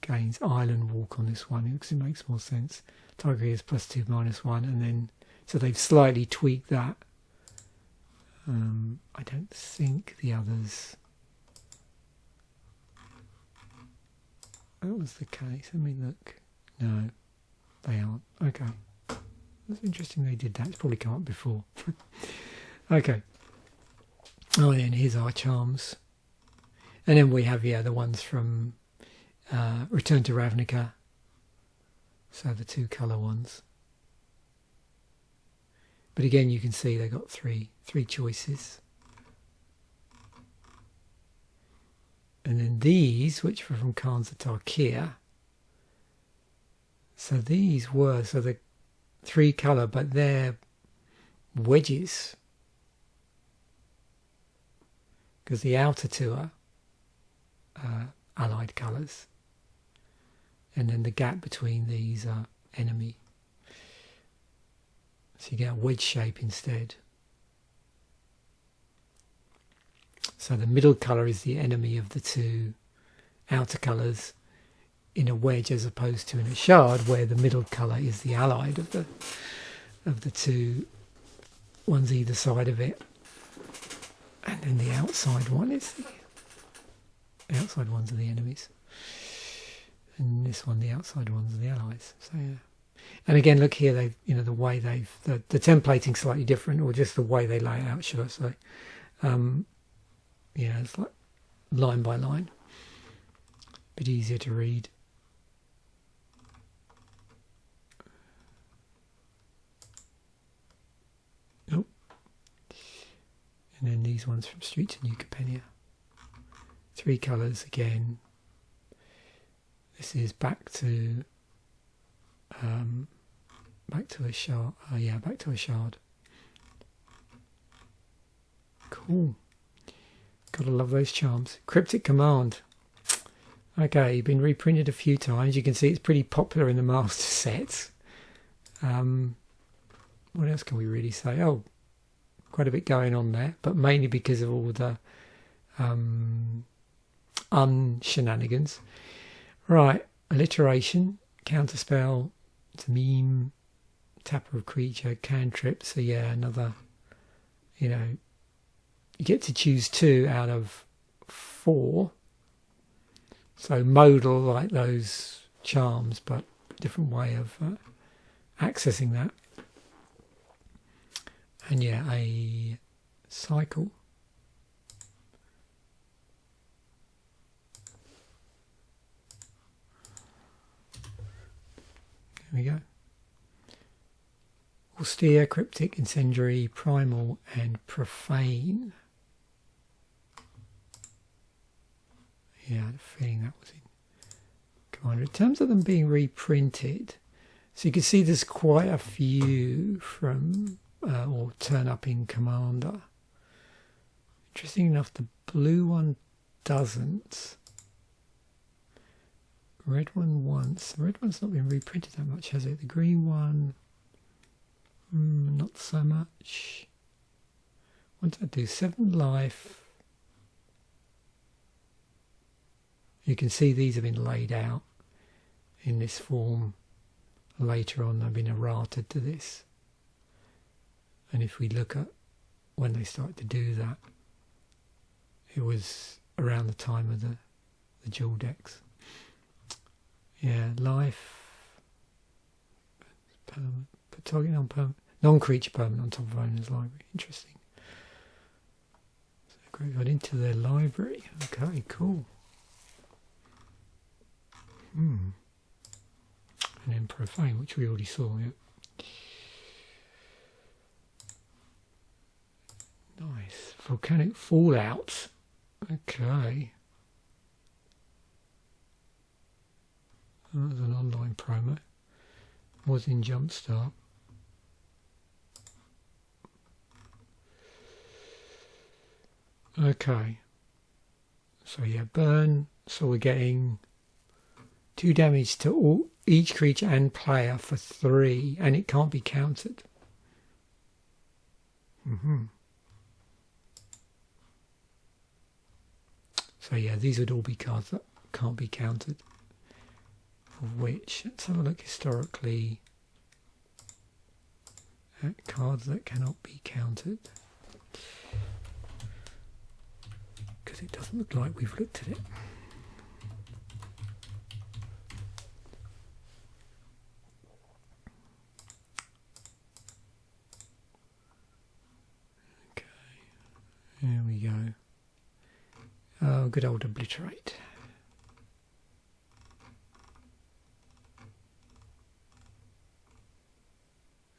A: Gains Island Walk on this one because it makes more sense. Tiger is +2 -1, and then so they've slightly tweaked that. I don't think the others. That was the case. I mean, look, no, they aren't. Okay, that's interesting. They did that. It's probably come up before. Okay. Oh, and then here's our charms, and then we have the ones from Return to Ravnica. So the 2 colour ones. But again, you can see they got three choices. And then these, which were from Khans of Tarkir. So these were, so the 3 colour, but they're wedges. Because the outer 2 are allied colours. And then the gap between these are enemy. So you get a wedge shape instead. So the middle colour is the enemy of the 2 outer colours in a wedge, as opposed to in a shard where the middle colour is the allied of the 2 ones either side of it. And then the outside one is the outside ones are the enemies. And this one, the outside ones are the allies. So yeah. And again, look here, they've, the way they've, the templating's slightly different, or just the way they lay it out, should I say. It's like line by line. A bit easier to read. Oh. And then these ones from Streets of New Capenia. 3 colours again. This is back to a shard. Back to a shard. Cool. Gotta love those charms. Cryptic Command. Okay, been reprinted a few times. You can see it's pretty popular in the master sets. What else can we really say? Oh, quite a bit going on there, but mainly because of all the shenanigans. Right, alliteration, counterspell, it's a meme, tapper of creature, cantrip. So yeah, another, you get to choose 2 out of 4. So modal, like those charms, but different way of accessing that. And yeah, a cycle. There we go. Austere, Cryptic, Incendiary, Primal, and Profane. Yeah, I had a feeling that was in Commander. In terms of them being reprinted, so you can see there's quite a few from, or turn up in Commander. Interesting enough, the blue one doesn't. Red one once. The red one's not been reprinted that much, has it? The green one, not so much. What did I do? 7 life. You can see these have been laid out in this form. Later on, they've been errated to this. And if we look at when they started to do that, it was around the time of the dual decks. Yeah, life, permanent, put target on permanent, non-creature permanent on top of owner's library. Interesting. So Greg got into their library. Okay, cool. and then Profane, which we already saw. Yeah. Nice. Volcanic Fallout. Okay. That was an online promo. Was in Jumpstart. Okay. So yeah, burn. So we're getting 2 damage to each creature and player for 3, and it can't be countered. So yeah, these would all be cards that can't be countered. Of which, let's have a look historically at cards that cannot be countered. Because it doesn't look like we've looked at it. Okay, here we go. Oh, good old Obliterate.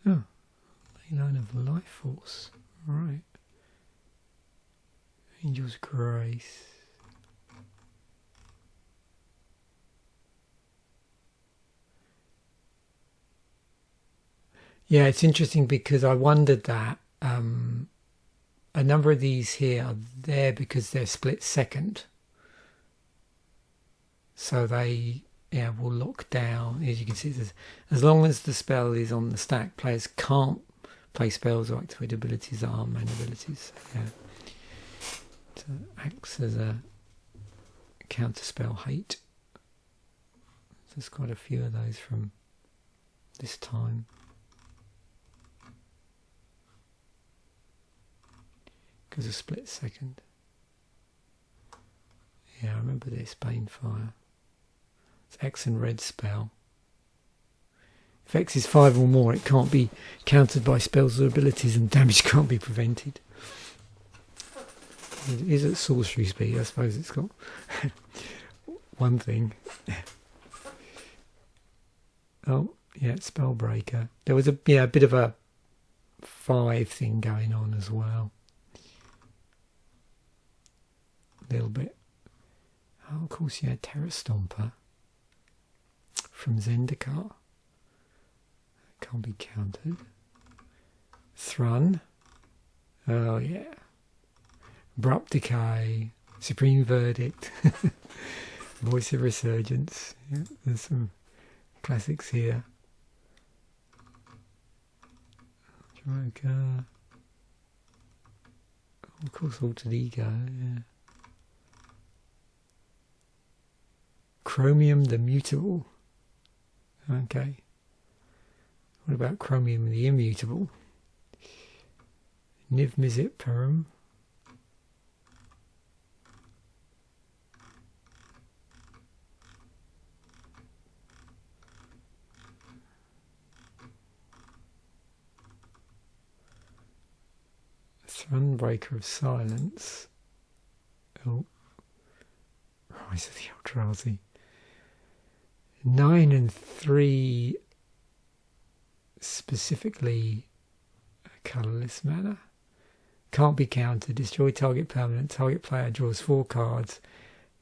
A: Oh, Leyline of Life Force. Right. Angel's Grace. Yeah, it's interesting because I wondered that a number of these here are there because they're split second. So they will lock down. As you can see, as long as the spell is on the stack, players can't play spells or activate abilities that aren't main abilities. So, yeah. So it acts as a counterspell hate. There's quite a few of those from this time. Because of split second. Yeah, I remember this, Banefire. It's X and red spell. If X is 5 or more, it can't be countered by spells or abilities, and damage can't be prevented. It is at sorcery speed, I suppose it's got one thing. Oh, yeah, Spellbreaker. There was a bit of a 5 thing going on as well. A little bit. Oh, of course, yeah, Terror Stomper from Zendikar. Can't be countered. Thrun. Oh, yeah. Abrupt Decay. Supreme Verdict. Voice of Resurgence. Yeah, there's some classics here. Joker. Of course, Altered Ego. Yeah. Chromium the Mutable. Okay. What about Chromium the Immutable? Niv Mizzet Perum. Thronebreaker of Silence. Oh. Rise of the Eldrazi. 9 and 3 specifically colourless mana. Can't be countered. Destroy target permanent. Target player draws 4 cards.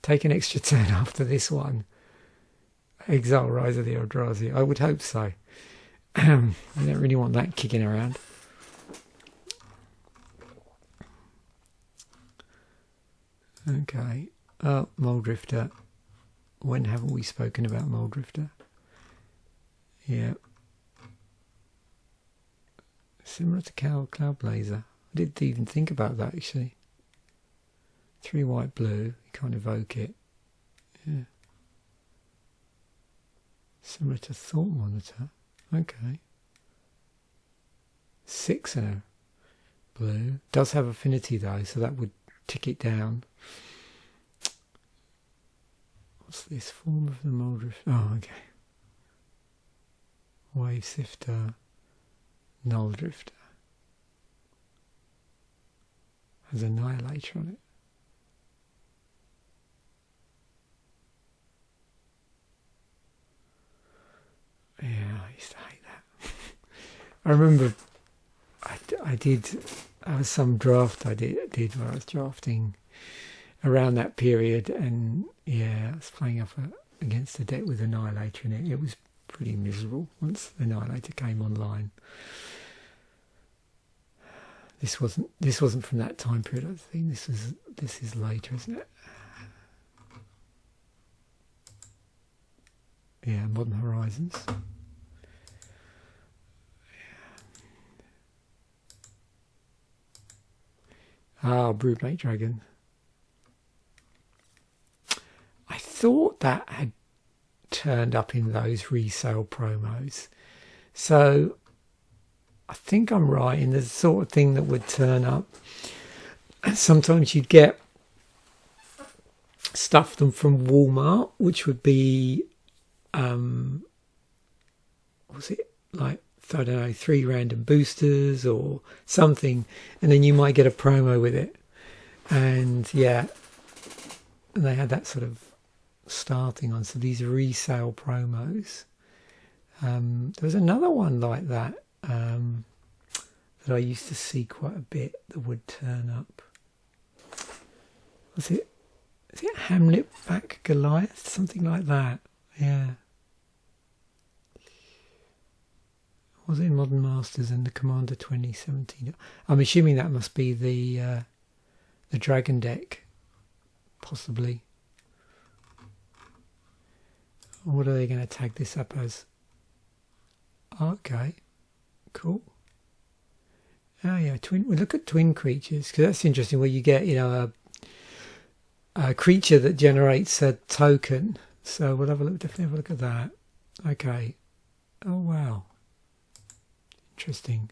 A: Take an extra turn after this one. Exile Rise of the Eldrazi. I would hope so. I don't really want that kicking around. Okay. Oh, Mulldrifter. When haven't we spoken about Mulldrifter? Yeah. Similar to Cloud Blazer. I didn't even think about that actually. 3 white blue. You can't evoke it. Yeah. Similar to Thought Monitor. Okay. 6 and a blue. Does have affinity though, so that would tick it down. What's this? Form of the Mulldrifter. Oh, okay. Wave Sifter. Mulldrifter. Has Annihilator on it. Yeah, I used to hate that. I remember I was some draft I did where I was drafting around that period, and yeah, I was playing up against a deck with Annihilator in it. It was pretty miserable once Annihilator came online. This wasn't from that time period. I think this is later, isn't it? Yeah, Modern Horizons. Ah, Broodmate Dragon. I thought that had turned up in those resale promos. So I think I'm right in the sort of thing that would turn up. Sometimes you'd get stuff from Walmart, which would be, was it like, I don't know, 3 random boosters or something, and then you might get a promo with it. And yeah, and they had that sort of starting on. So these resale promos. There was another one like that that I used to see quite a bit that would turn up. Is it Hamlet back Goliath? Something like that. Yeah. Was it in Modern Masters and the Commander 2017? I'm assuming that must be the Dragon deck, possibly. What are they going to tag this up as? Okay, cool. Oh yeah, we look at twin creatures, because that's interesting. Where you get, you know, a creature that generates a token. So we'll definitely have a look at that. Okay. Oh wow. Interesting.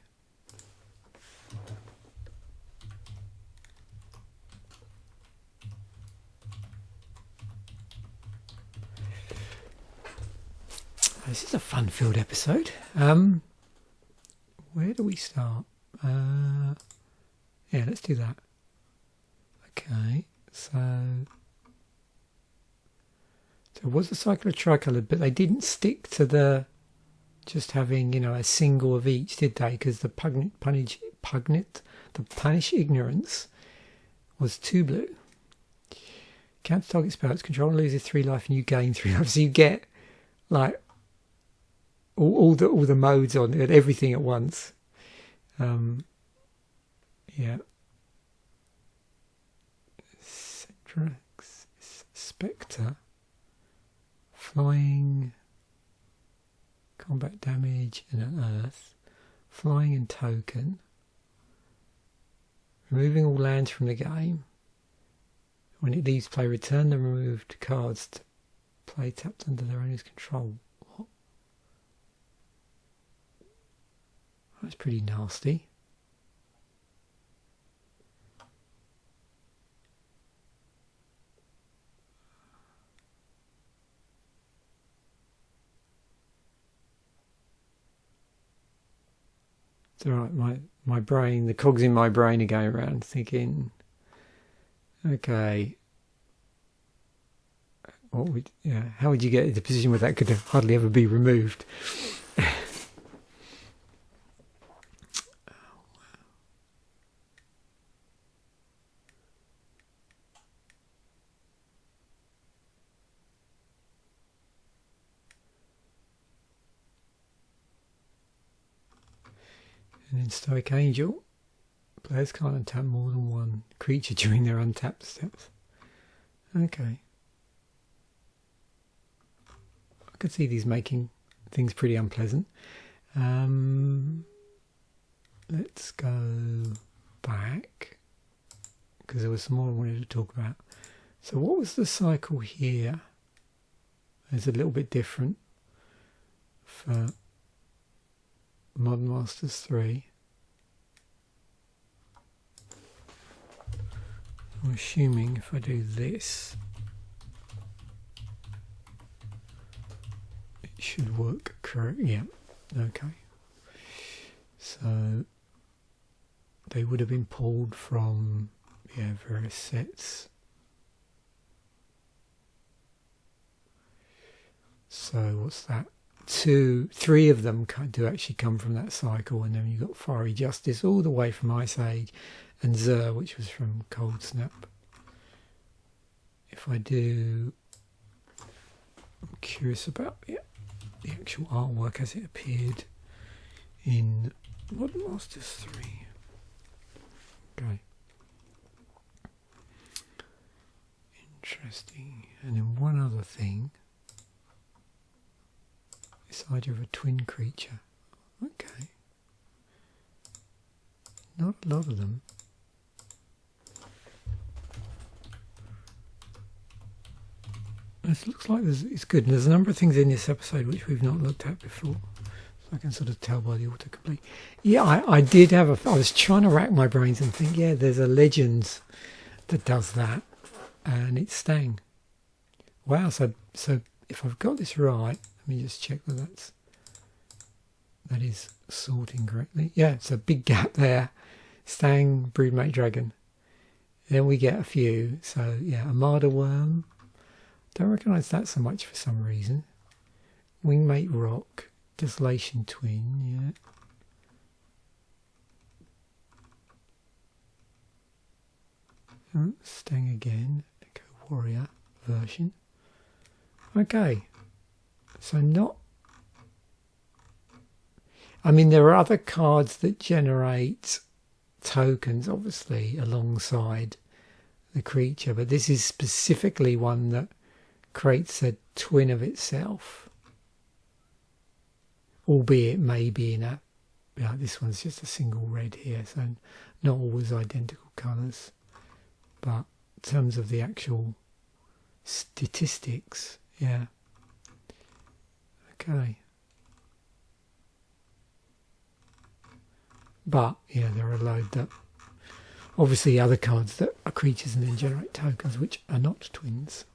A: This is a fun-filled episode. Where do we start? Yeah, let's do that. Okay, so it was a cycle of tricolored, but they didn't stick to the just having, you know, a single of each, did they? Because the Punish Ignorance was 2 blue. Counter target spells, controller loses 3 life and you gain 3 life. So you get like all the modes on it, everything at once. Yeah. Centrex, Spectre, flying, combat damage and an earth, flying and token, removing all lands from the game. When it leaves play, return the removed cards to play tapped under their owner's control. What? That's pretty nasty. It's all right, my brain, the cogs in my brain are going around thinking, okay, how would you get into a position where that could hardly ever be removed? And in Stoic Angel, players can't untap more than 1 creature during their untapped steps. Okay. I could see these making things pretty unpleasant. Let's go back, because there was some more I wanted to talk about. So what was the cycle here? It's a little bit different for Modern Masters 3. I'm assuming if I do this, it should work correct. Yeah, okay. So they would have been pulled from various sets. So what's that? three of them do actually come from that cycle, and then you've got Fiery Justice all the way from Ice Age, and Zur, which was from Cold Snap. If I do, I'm curious about the actual artwork as it appeared in Modern Masters 3. Okay. Interesting. And then one other thing. This idea of a twin creature. Okay. Not a lot of them. It looks like it's good. And there's a number of things in this episode which we've not looked at before. So I can sort of tell by the autocomplete. Yeah, I did have I was trying to rack my brains and think, yeah, there's a Legends that does that. And it's Stang. Wow, so if I've got this right, let me just check that is sorting correctly. Yeah, it's a big gap there. Stang, Broodmate Dragon. Then we get a few. So yeah, Armada Worm. Don't recognise that so much for some reason. Wingmate Rock, Desolation Twin, yeah. Oh, Stang again, Echo Warrior version. Okay, so not... I mean, there are other cards that generate tokens, obviously, alongside the creature, but this is specifically one that creates a twin of itself, albeit maybe in this one's just a single red here, so not always identical colours, but in terms of the actual statistics, yeah. Okay. But yeah, there are a load that obviously other cards that are creatures and then generate tokens which are not twins.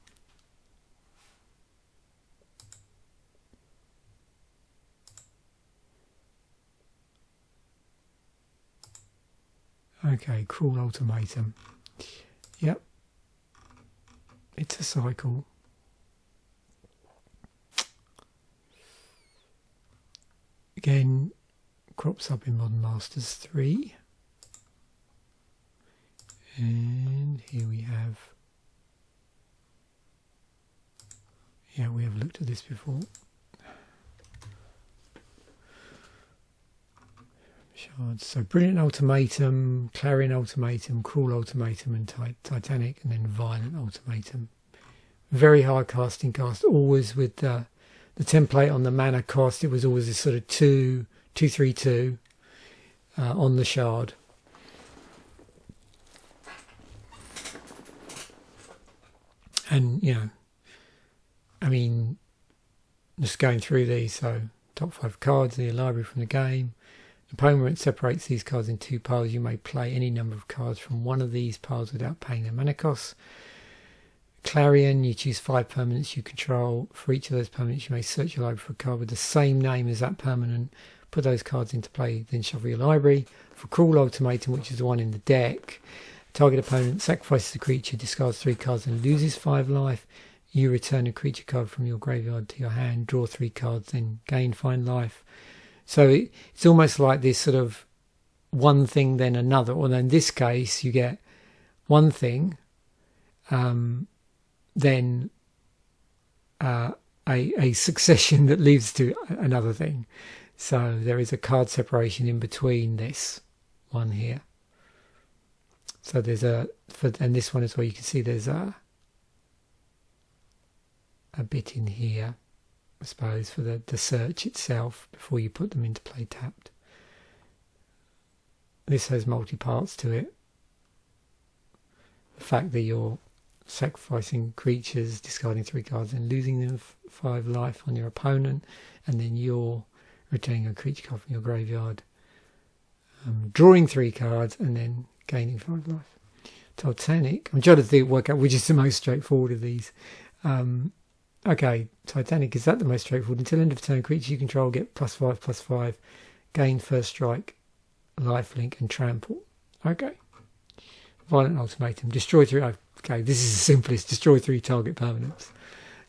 A: Okay, Cruel Ultimatum. Yep. It's a cycle. Again, crops up in Modern Masters 3. And here we have... Yeah, we have looked at this before. Shards. So Brilliant Ultimatum, Clarion Ultimatum, Cruel Ultimatum and Titanic, and then Violent Ultimatum. Very high casting cost, always with the template on the mana cost. It was always a sort of 2-3-2 on the shard. And, you know, I mean, just going through these, so top 5 cards in your library from the game. The opponent separates these cards in 2 piles. You may play any number of cards from one of these piles without paying their mana costs. Clarion, you choose 5 permanents you control. For each of those permanents, you may search your library for a card with the same name as that permanent. Put those cards into play, then shuffle your library. For Cruel Ultimatum, which is the one in the deck, target opponent sacrifices a creature, discards 3 cards and loses 5 life. You return a creature card from your graveyard to your hand, draw 3 cards, then gain 5 life. So it's almost like this sort of one thing, then another. Or in this case, you get one thing, then a succession that leads to another thing. So there is a card separation in between this one here. So there's and this one as well, you can see there's a bit in here, I suppose, for the search itself before you put them into play tapped. This has multi-parts to it. The fact that you're sacrificing creatures, discarding 3 cards and losing them 5 life on your opponent, and then you're returning a creature card from your graveyard, drawing 3 cards and then gaining 5 life. Titanic, I'm trying to work out which is the most straightforward of these. Okay, Titanic, is that the most straightforward? Until end of turn, creatures you control get +5/+5, gain first strike, lifelink, and trample. Okay. Violent Ultimatum, destroy 3. Okay, this is the simplest. Destroy 3 target permanents.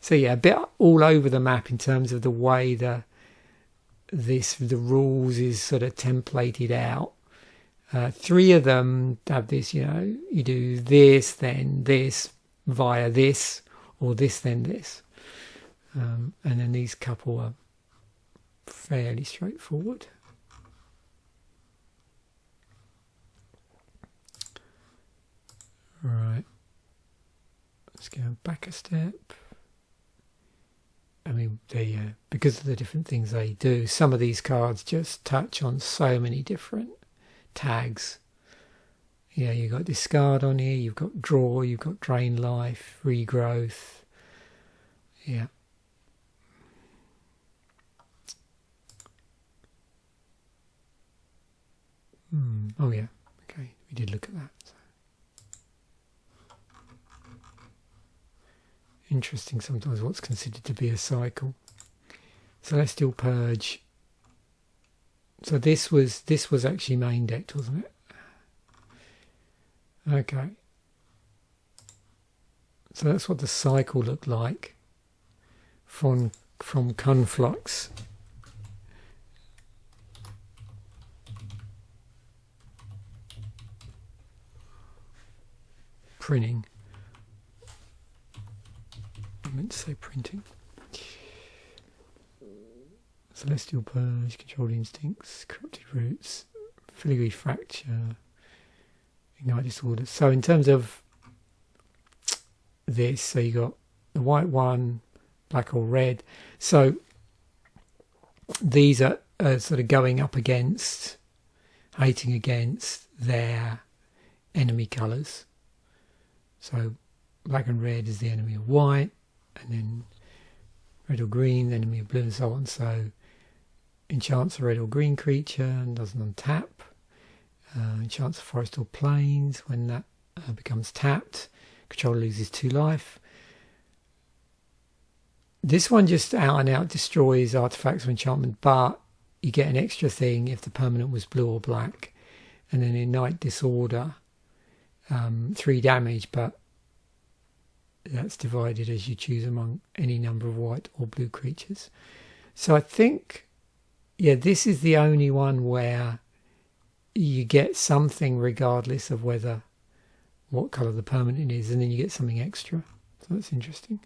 A: So yeah, a bit all over the map in terms of the way the the rules is sort of templated out. 3 of them have this, you do this, then this, via this, or this, then this. And then these couple are fairly straightforward. Right. Let's go back a step. I mean, because of the different things they do, some of these cards just touch on so many different tags. You've got discard on here, you've got draw, you've got drain life, regrowth. Yeah. Oh yeah, okay, we did look at that. So. Interesting sometimes what's considered to be a cycle. Celestial Purge. So this was actually main decked, wasn't it? Okay. So that's what the cycle looked like from Conflux. Printing. I meant to say printing. Celestial Purge, Control Instincts, Corrupted Roots, Filigree Fracture, Ignite Disorder. So in terms of this, so you got the white one, black or red. So these are sort of going up against, hating against their enemy colours. So black and red is the enemy of white, and then red or green, the enemy of blue, and so on. So enchants a red or green creature and doesn't untap. Enchants a forest or plains. When that becomes tapped, controller loses 2 life. This one just out and out destroys artifacts or enchantment, but you get an extra thing if the permanent was blue or black. And then Ignite Disorder, 3 damage, but that's divided as you choose among any number of white or blue creatures. So I think, yeah, this is the only one where you get something regardless of what colour the permanent is, and then you get something extra. So that's interesting.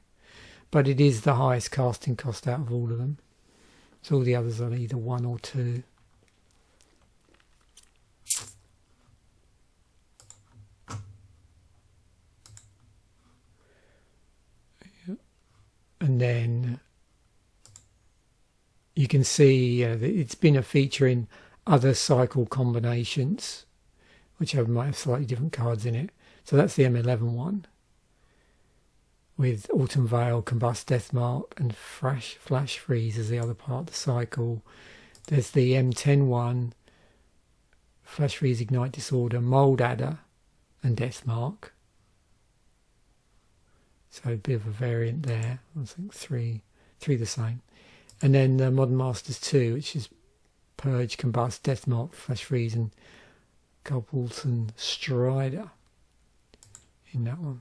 A: But it is the highest casting cost out of all of them. So all the others are either 1 or 2. And then you can see that it's been a feature in other cycle combinations, which might have slightly different cards in it. So that's the M11 one, with Autumn Veil, Combust, Deathmark, and Flash Freeze as the other part of the cycle. There's the M10 one, Flash Freeze, Ignite Disorder, Mold Adder, and Deathmark. So a bit of a variant there. I think three the same. And then the Modern Masters 2, which is Purge, Combust, Deathmark, Flash Freeze, and Cobalt and Strider in that one.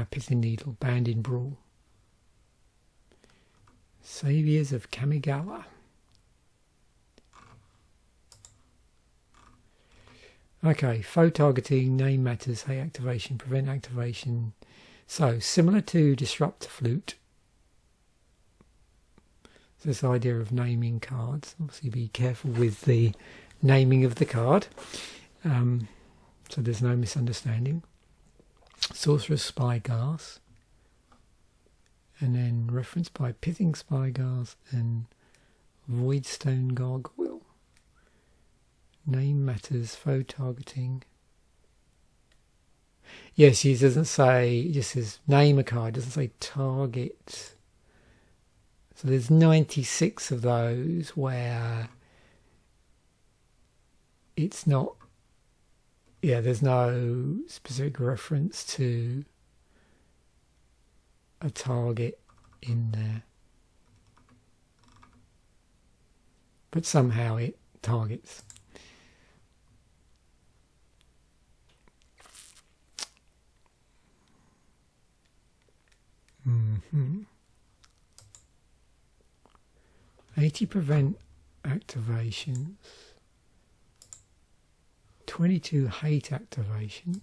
A: Pithing Needle, Band in Brawl. Saviours of Kamigawa. Okay, foe targeting, name matters, hate activation, prevent activation. So, similar to Disruptor Flute. So this idea of naming cards. Obviously be careful with the naming of the card. So there's no misunderstanding. Sorcerer's Spyglass. And then referenced by Pithing Spyglass and Voidstone Gargoyle. Name matters, foe targeting. Yes, he doesn't say, it just says name a card, it doesn't say target. So there's 96 of those where it's not, there's no specific reference to a target in there. But somehow it targets. 80 prevent activations. 22 hate activations.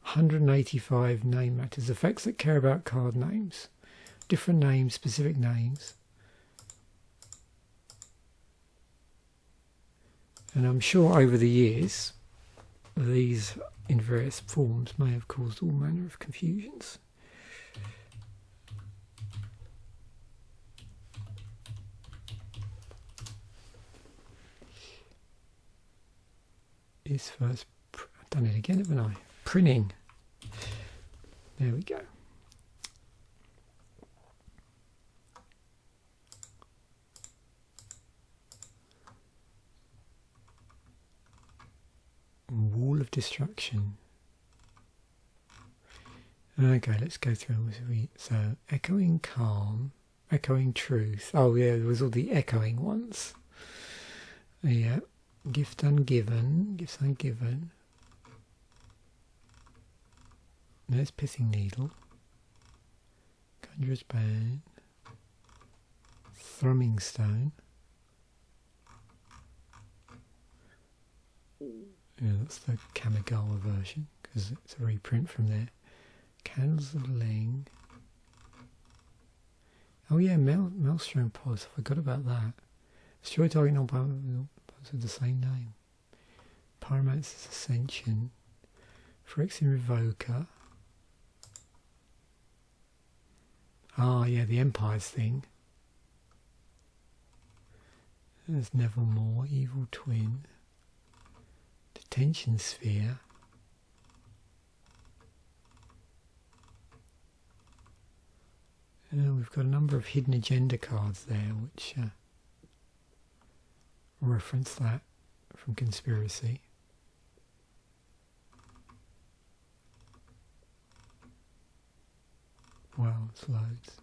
A: 185 name matters. Effects that care about card names. Different names, specific names. And I'm sure over the years, these in various forms may have caused all manner of confusions. Is first, I've done it again, haven't I? Printing. There we go. Wall of Destruction. Okay, let's go through. So, Echoing Calm, Echoing Truth. Oh yeah, there was all the echoing ones. Yeah. Gift Ungiven, Gifts Ungiven. There's Pithing Needle. Conjurer's Band. Thrumming Stone. Yeah, that's the Kamigawa version, because it's a reprint from there. Candles of Ling. Oh yeah, Maelstrom Pulse, I forgot about that. Destroy target non-power with the same name. Pyromancer's Ascension. Phyrexian Revoker. Ah, yeah, the Empires thing. There's Nevermore, Evil Twin. Detention Sphere. We've got a number of hidden agenda cards there which reference that from Conspiracy. Wow, it's loads.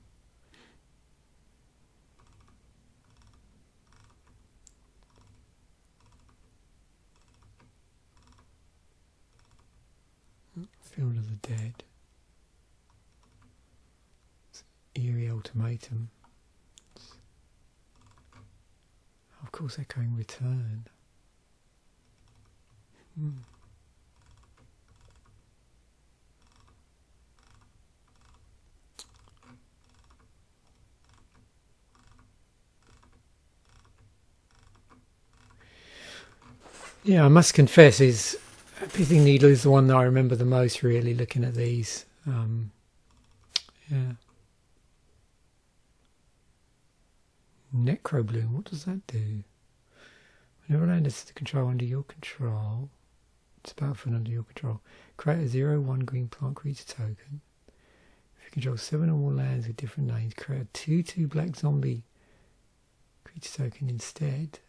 A: Field of the Dead. It's Eerie Ultimatum. Of course, Echoing Return. Yeah, I must confess, Pithing Needle is the one that I remember the most, really, looking at these. Yeah. Necrobloom, what does that do? Whenever land is to control under your control, it's battlefield under your control. Create a 0/1 green plant creature token. If you control 7 or more lands with different names, create a 2/2 black zombie creature token instead.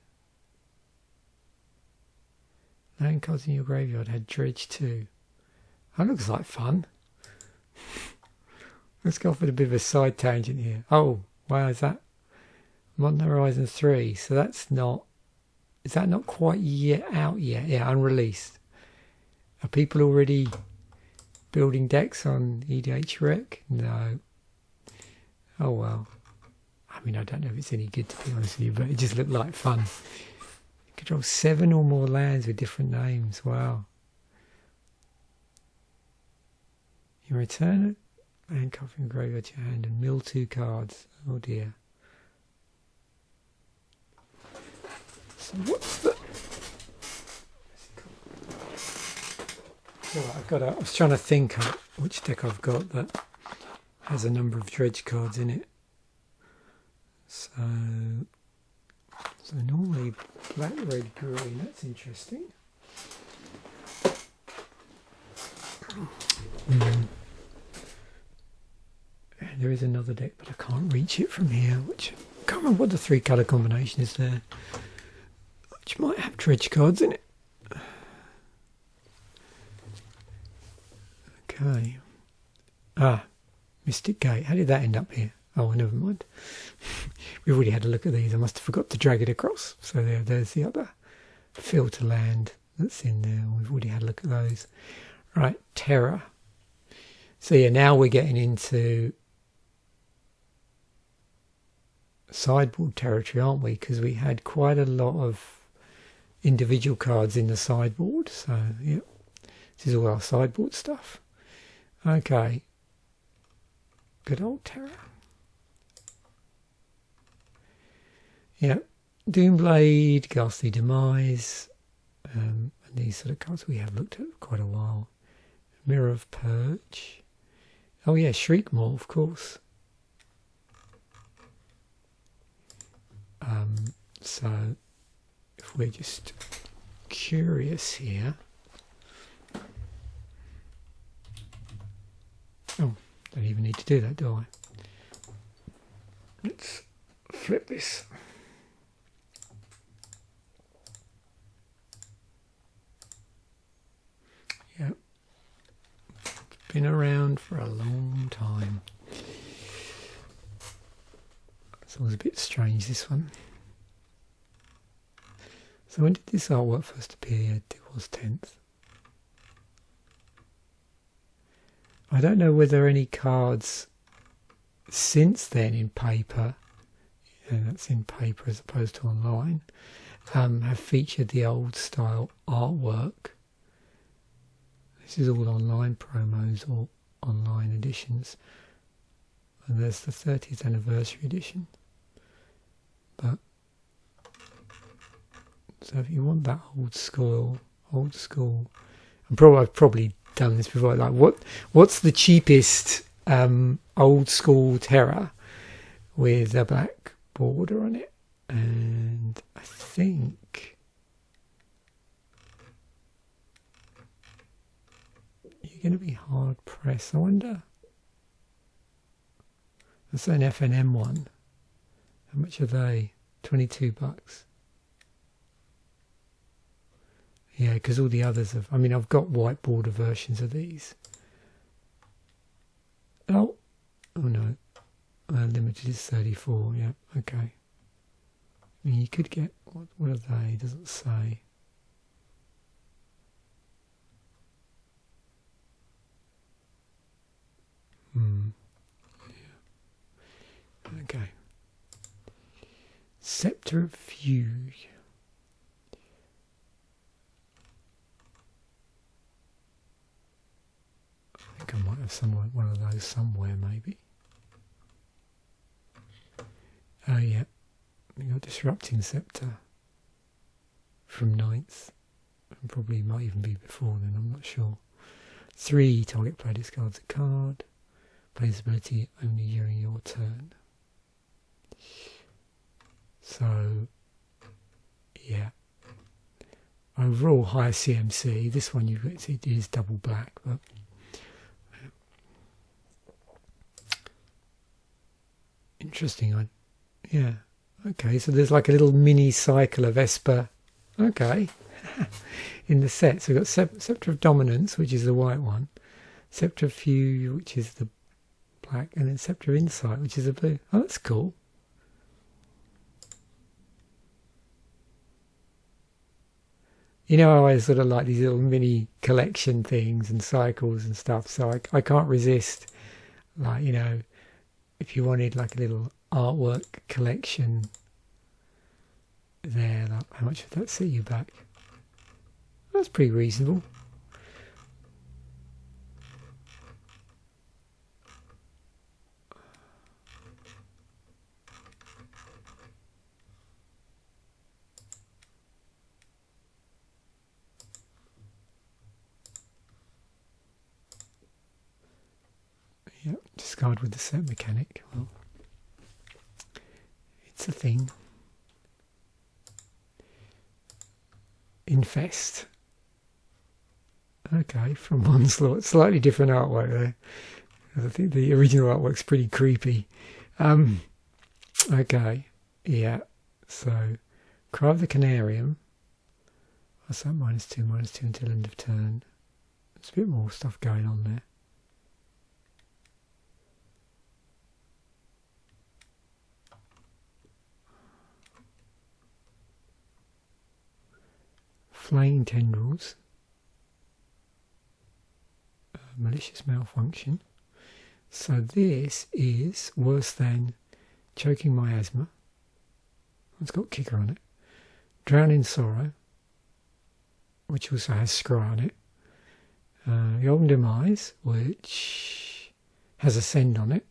A: Land cards in your graveyard had Dredge 2. That looks like fun. Let's go off with a bit of a side tangent here. Oh, wow, is that Modern Horizons 3? So that's not... Is that not quite yet out yet? Yeah, unreleased. Are people already building decks on EDH Rec? No. Oh, well. I mean, I don't know if it's any good, to be honest with you, but it just looked like fun. Control 7 or more lands with different names. Wow. You return a land card from your graveyard to your hand and mill 2 cards. Oh dear. So what's the... I was trying to think of which deck I've got that has a number of dredge cards in it. So normally black, red, green. That's interesting. There is another deck, but I can't reach it from here. Which I can't remember what the 3 colour combination is there. Which might have dredge cards in it. Okay. Mystic Gate. How did that end up here? Oh, never mind. We've already had a look at these. I must have forgot to drag it across. So there's the other filter land that's in there. We've already had a look at those. Right, Terra. So yeah, now we're getting into sideboard territory, aren't we? Because we had quite a lot of individual cards in the sideboard. So yeah, this is all our sideboard stuff. Okay. Good old Terra. Yeah, Doomblade, Ghastly Demise, and these sort of cards we have looked at for quite a while. Mirror of Purge. Oh yeah, Shriekmaw, of course. So, if we're just curious here. Oh, don't even need to do that, do I? Let's flip this. Yep. Been around for a long time. It's always a bit strange, this one. So when did this artwork first appear? It was 10th. I don't know whether any cards since then in paper, and that's in paper as opposed to online, have featured the old style artwork. This is all online promos or online editions. And there's the 30th anniversary edition. But so if you want that old school, and I've probably done this before. Like, what's the cheapest old school Terra with a black border on it? And I think you're going to be hard pressed. I wonder. That's an FNM one. How much are they? $22. Yeah, because all the others have... I mean, I've got white border versions of these. Oh no. Limited is 34, yeah, okay. I mean, you could get... What are they? It doesn't say. Yeah. Okay. Scepter of Fugue. I think I might have one of those somewhere, maybe. Oh yeah, we got Disrupting Scepter from 9th, and probably might even be before then, I'm not sure. 3, target player discards a card, plays ability only during your turn. So, yeah. Overall higher CMC, this one it is double black, but interesting. Yeah. Okay, so there's like a little mini cycle of Esper. Okay. In the set. So we've got Scepter of Dominance, which is the white one. Scepter of Fugue, which is the black. And then Scepter of Insight, which is the blue. Oh, that's cool. You know, I always sort of like these little mini collection things and cycles and stuff. So I can't resist, like, you know, if you wanted like a little artwork collection there, like, how much would that set you back? That's pretty reasonable. Yep, discard with the set mechanic. Well, it's a thing. Infest. Okay, from Onslaught. Slightly different artwork there. I think the original artwork's pretty creepy. Okay, yeah. So, Cry of the Canarium. What's that? -2 until end of turn. There's a bit more stuff going on there. Flaying Tendrils. malicious malfunction. So this is worse than Choking Miasma. It's got Kicker on it. Drown in Sorrow, which also has Scry on it. Golden Demise, which has Ascend on it.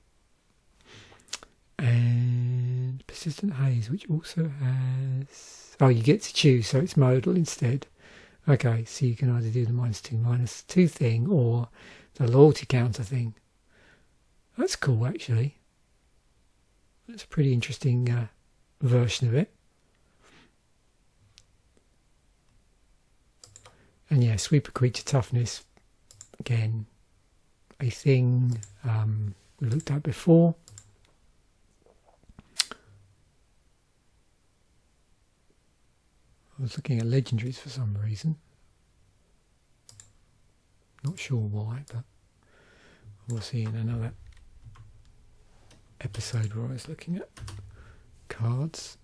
A: And Persistent Haze, which also has... Oh, you get to choose, so it's modal instead. Okay, so you can either do the -2/-2 thing or the loyalty counter thing. That's cool, actually. That's a pretty interesting version of it. And yeah, Sweeper Creature Toughness, again, a thing we looked at before. I was looking at legendaries for some reason. Not sure why, but we'll see in another episode where I was looking at cards.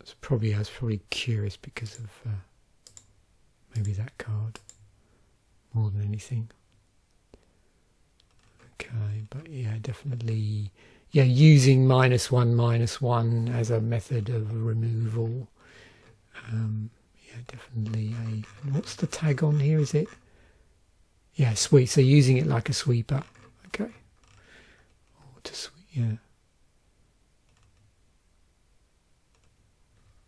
A: I was probably curious because of maybe that card more than anything. Okay, but yeah, definitely, yeah, using -1/-1 as a method of removal. Yeah, definitely what's the tag on here? Is it? Yeah, sweep. So using it like a sweeper. Okay. Or to sweep, yeah.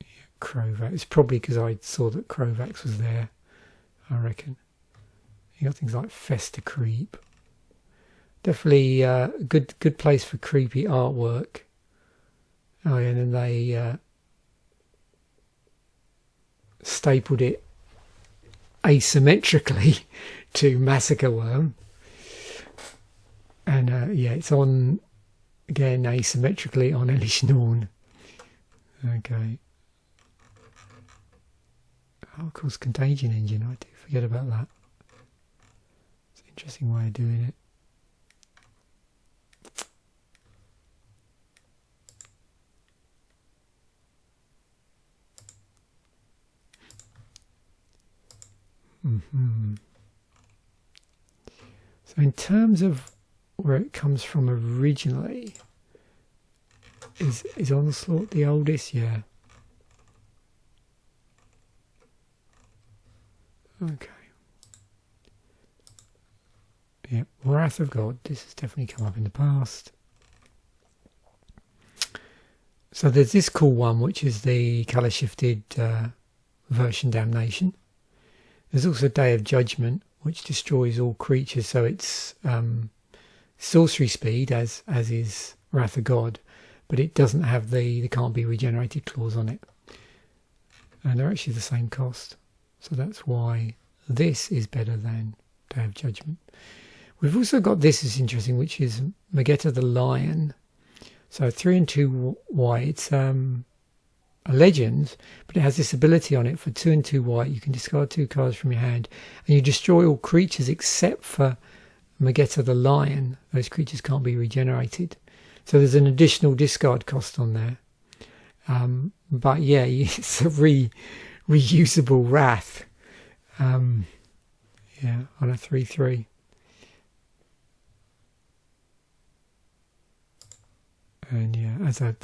A: Yeah, Crovax. It's probably because I saw that Crovax was there, I reckon. You got things like Fester Creep. Definitely a good place for creepy artwork. Oh yeah, and then they stapled it asymmetrically to Massacre Worm. And yeah, it's on, again, asymmetrically on Elish Norn. Okay. Oh, of course, Contagion Engine, I do forget about that. It's an interesting way of doing it. So in terms of where it comes from originally, is Onslaught the oldest? Yeah. Okay. Yeah, Wrath of God. This has definitely come up in the past. So there's this cool one, which is the colour shifted version Damnation. There's also Day of Judgment, which destroys all creatures, so it's sorcery speed as is Wrath of God, but it doesn't have the can't be regenerated clause on it. And they're actually the same cost. So that's why this is better than Day of Judgment. We've also got this is interesting, which is Megetta the Lion. So 3 and 2 white. It's a legend, but it has this ability on it for 2 and 2 white. You can discard 2 cards from your hand, and you destroy all creatures except for Megetta the Lion. Those creatures can't be regenerated. So there's an additional discard cost on there. But yeah, it's a reusable Wrath. Yeah, on a 3/3. And yeah,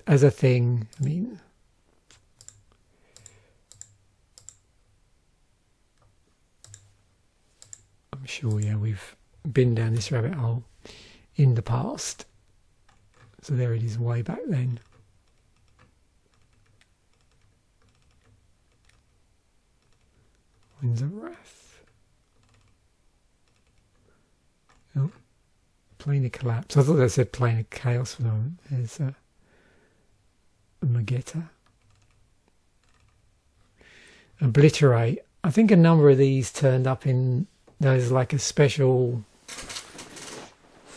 A: as a thing, I mean, I'm sure, yeah, we've been down this rabbit hole in the past. So there it is, way back then. Winds of Wrath. Oh, Plane of Collapse. I thought that said Plane of Chaos for the moment. There's a Megetta. Obliterate. I think a number of these turned up in, there's like a special,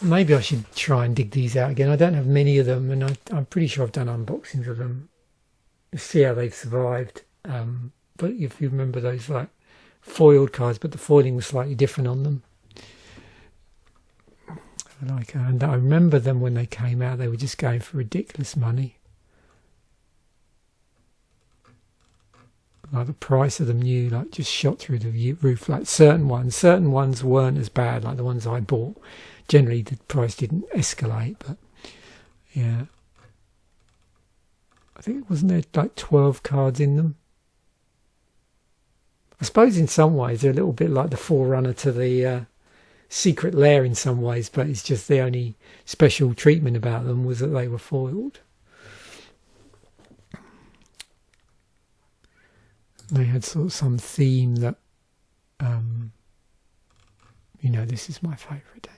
A: maybe I should try and dig these out again. I don't have many of them, and I'm pretty sure I've done unboxings of them. See how they've survived. But if you remember those like foiled cards, but the foiling was slightly different on them. And I remember them when they came out, they were just going for ridiculous money. like the price of them new, like just shot through the roof. Like certain ones weren't as bad, like the ones I bought. Generally the price didn't escalate, but yeah. I think, wasn't there like 12 cards in them? I suppose in some ways they're a little bit like the forerunner to the Secret Lair in some ways, but it's just the only special treatment about them was that they were foiled. They had sort of some theme that, you know, this is my favourite, don't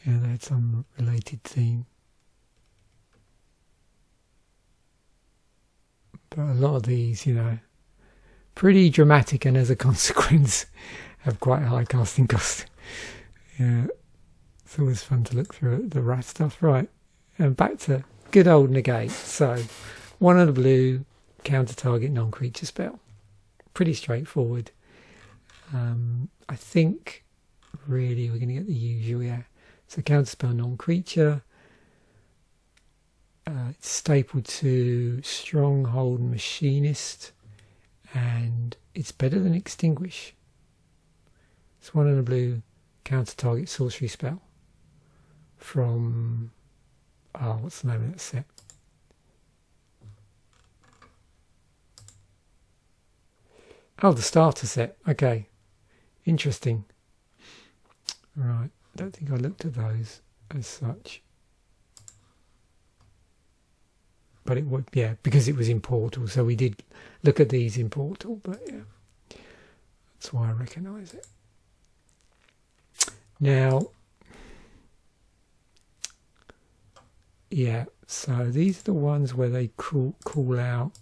A: you? Yeah, they had some related theme. But a lot of these, you know, pretty dramatic, and as a consequence have quite a high casting cost. Yeah, it's always fun to look through the rat stuff. Right, and back to good old Negate. So, 1 of the blue, counter target non-creature spell. Pretty straightforward. I think really we're going to get the usual, yeah. So counter spell non-creature. It's stapled to Stronghold Machinist, and it's better than Extinguish. It's 1 in a blue, counter target sorcery spell from, what's the name of that set? Oh, the starter set. Okay, interesting. Right, I don't think I looked at those as such. But it would, yeah, because it was in Portal, so we did look at these in Portal, but yeah, that's why I recognise it. Now, yeah, so these are the ones where they call out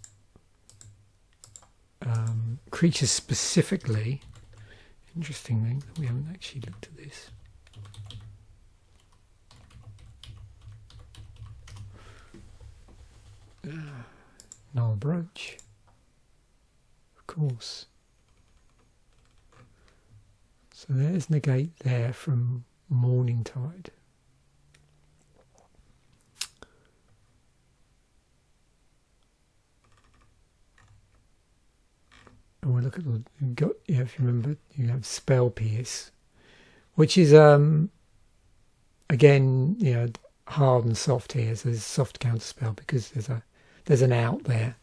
A: creatures specifically. Interestingly, we haven't actually looked at this. Null Brooch, of course. So there's Negate there from Morning Tide. And we'll look at the, yeah, if you remember, you have Spell Pierce, which is again, you know, hard and soft here. So there's a soft counter spell because there's an out there.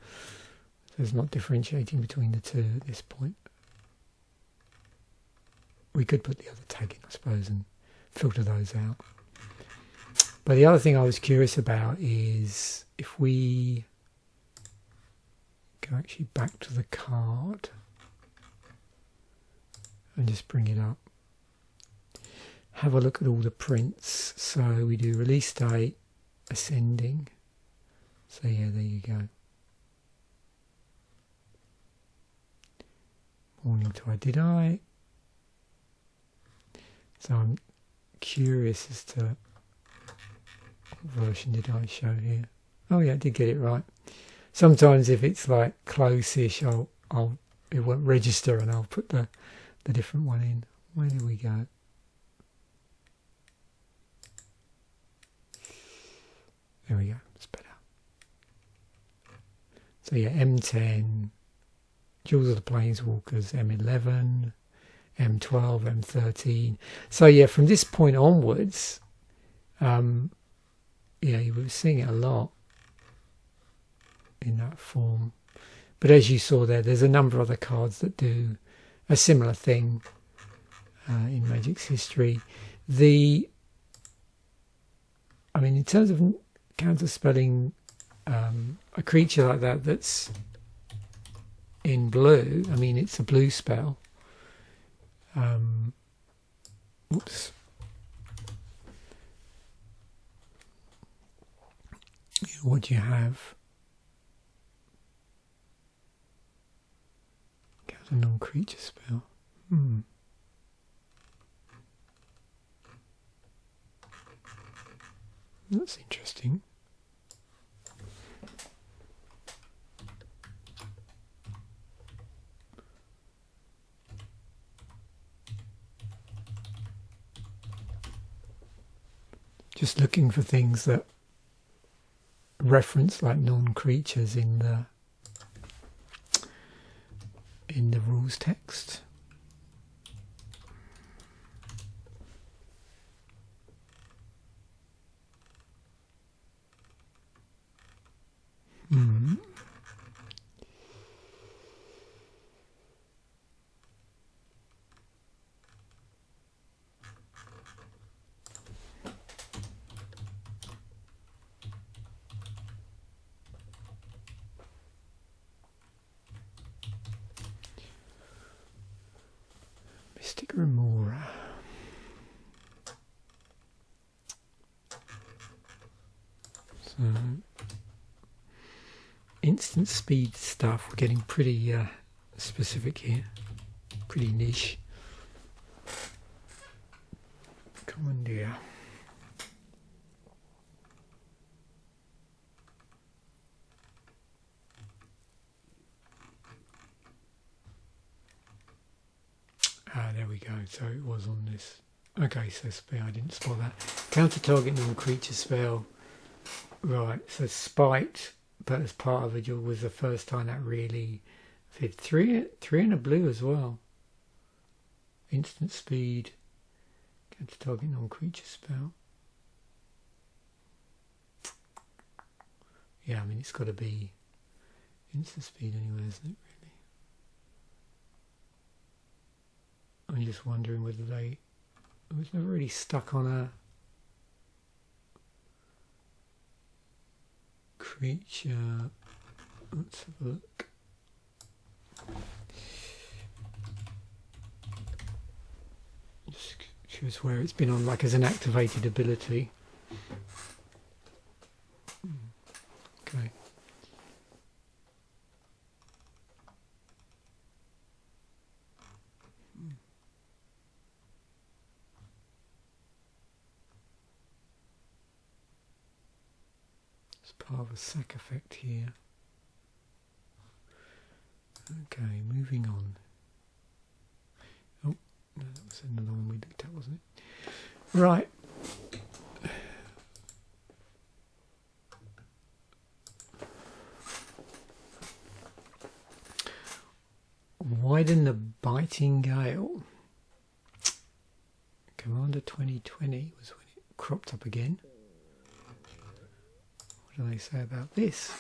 A: So it's not differentiating between the two at this point. We could put the other tag in, I suppose, and filter those out. But the other thing I was curious about is if we go actually back to the card and just bring it up. Have a look at all the prints. So we do release date, ascending. So yeah, there you go. Morning Tide, did I? So I'm curious as to what version did I show here. Oh yeah, I did get it right. Sometimes if it's like close-ish, it won't register and I'll put the different one in. Where do we go? There we go, it's better. So yeah, M10, Jewels of the Planeswalkers, M11, M12, M13. So yeah, from this point onwards, yeah, you were seeing it a lot in that form. But as you saw there, there's a number of other cards that do a similar thing in Magic's history. I mean, in terms of counterspelling a creature like that that's in blue, I mean, it's a blue spell. Oops. What do you have? Counter non-creature spell. That's interesting. Just looking for things that reference like non-creatures in the rules text. Mystic Remora. So instant speed stuff, we're getting pretty specific here, pretty niche. Commandeer. There we go, so it was on this. Okay, so spell, I didn't spot that. Counter target non-creature spell. Right, so Spite, but as part of it was the first time that really fit. Three and a blue as well. Instant speed. Counter target non-creature spell. Yeah, I mean it's got to be instant speed anyway, isn't it? I'm just wondering whether I was never really stuck on a creature. Let's have a look. Just curious where it's been on, like as an activated ability. Okay. Part of a sack effect here. Okay, moving on. Oh, no, that was another one we looked at, wasn't it? Right. Widen the Biting Gale. Commander 2020 was when it cropped up again. What do they say about this?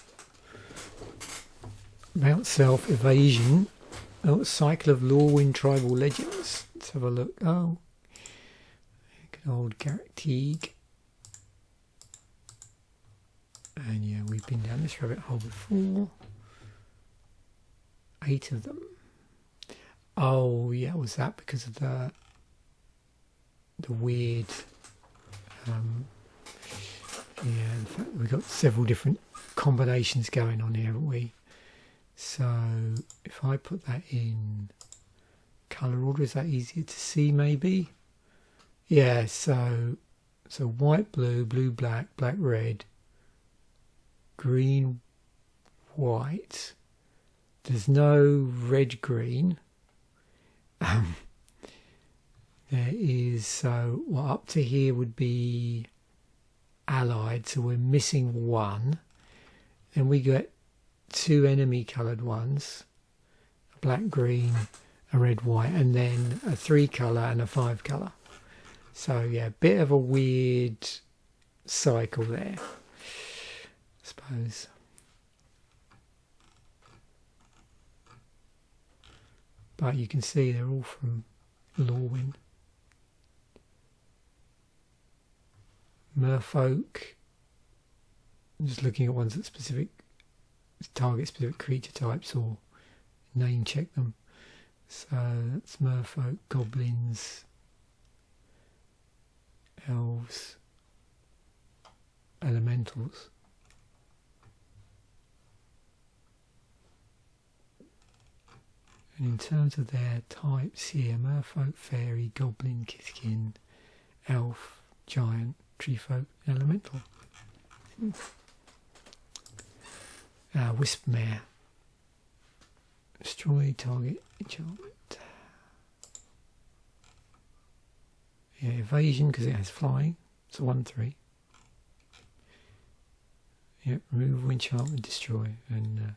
A: About self-evasion. Oh, Cycle of Lorwyn Tribal Legends. Let's have a look. Oh, good old Garrett Teague. And yeah, we've been down this rabbit hole before. 8 of them. Oh yeah, was that because of the weird... yeah, in fact, we've got several different combinations going on here, haven't we? So, if I put that in colour order, is that easier to see maybe? Yeah, so white, blue, blue, black, black, red, green, white. There's no red, green. There is, so well, up to here would be allied, so we're missing one. Then we get 2 enemy coloured ones, a black, green, a red, white, and then a 3 colour and a 5 colour. So yeah, bit of a weird cycle there, I suppose. But you can see they're all from Lorwyn. Merfolk. I'm just looking at ones that target specific creature types or name check them. So that's Merfolk, Goblins, Elves, Elementals. And in terms of their types here, Merfolk, Fairy, Goblin, Kithkin, Elf, Giant, Treefolk, Elemental. Wispmare. Destroy target enchantment. Yeah, evasion because it has flying. It's a 1/3. Yeah, remove enchantment, destroy, and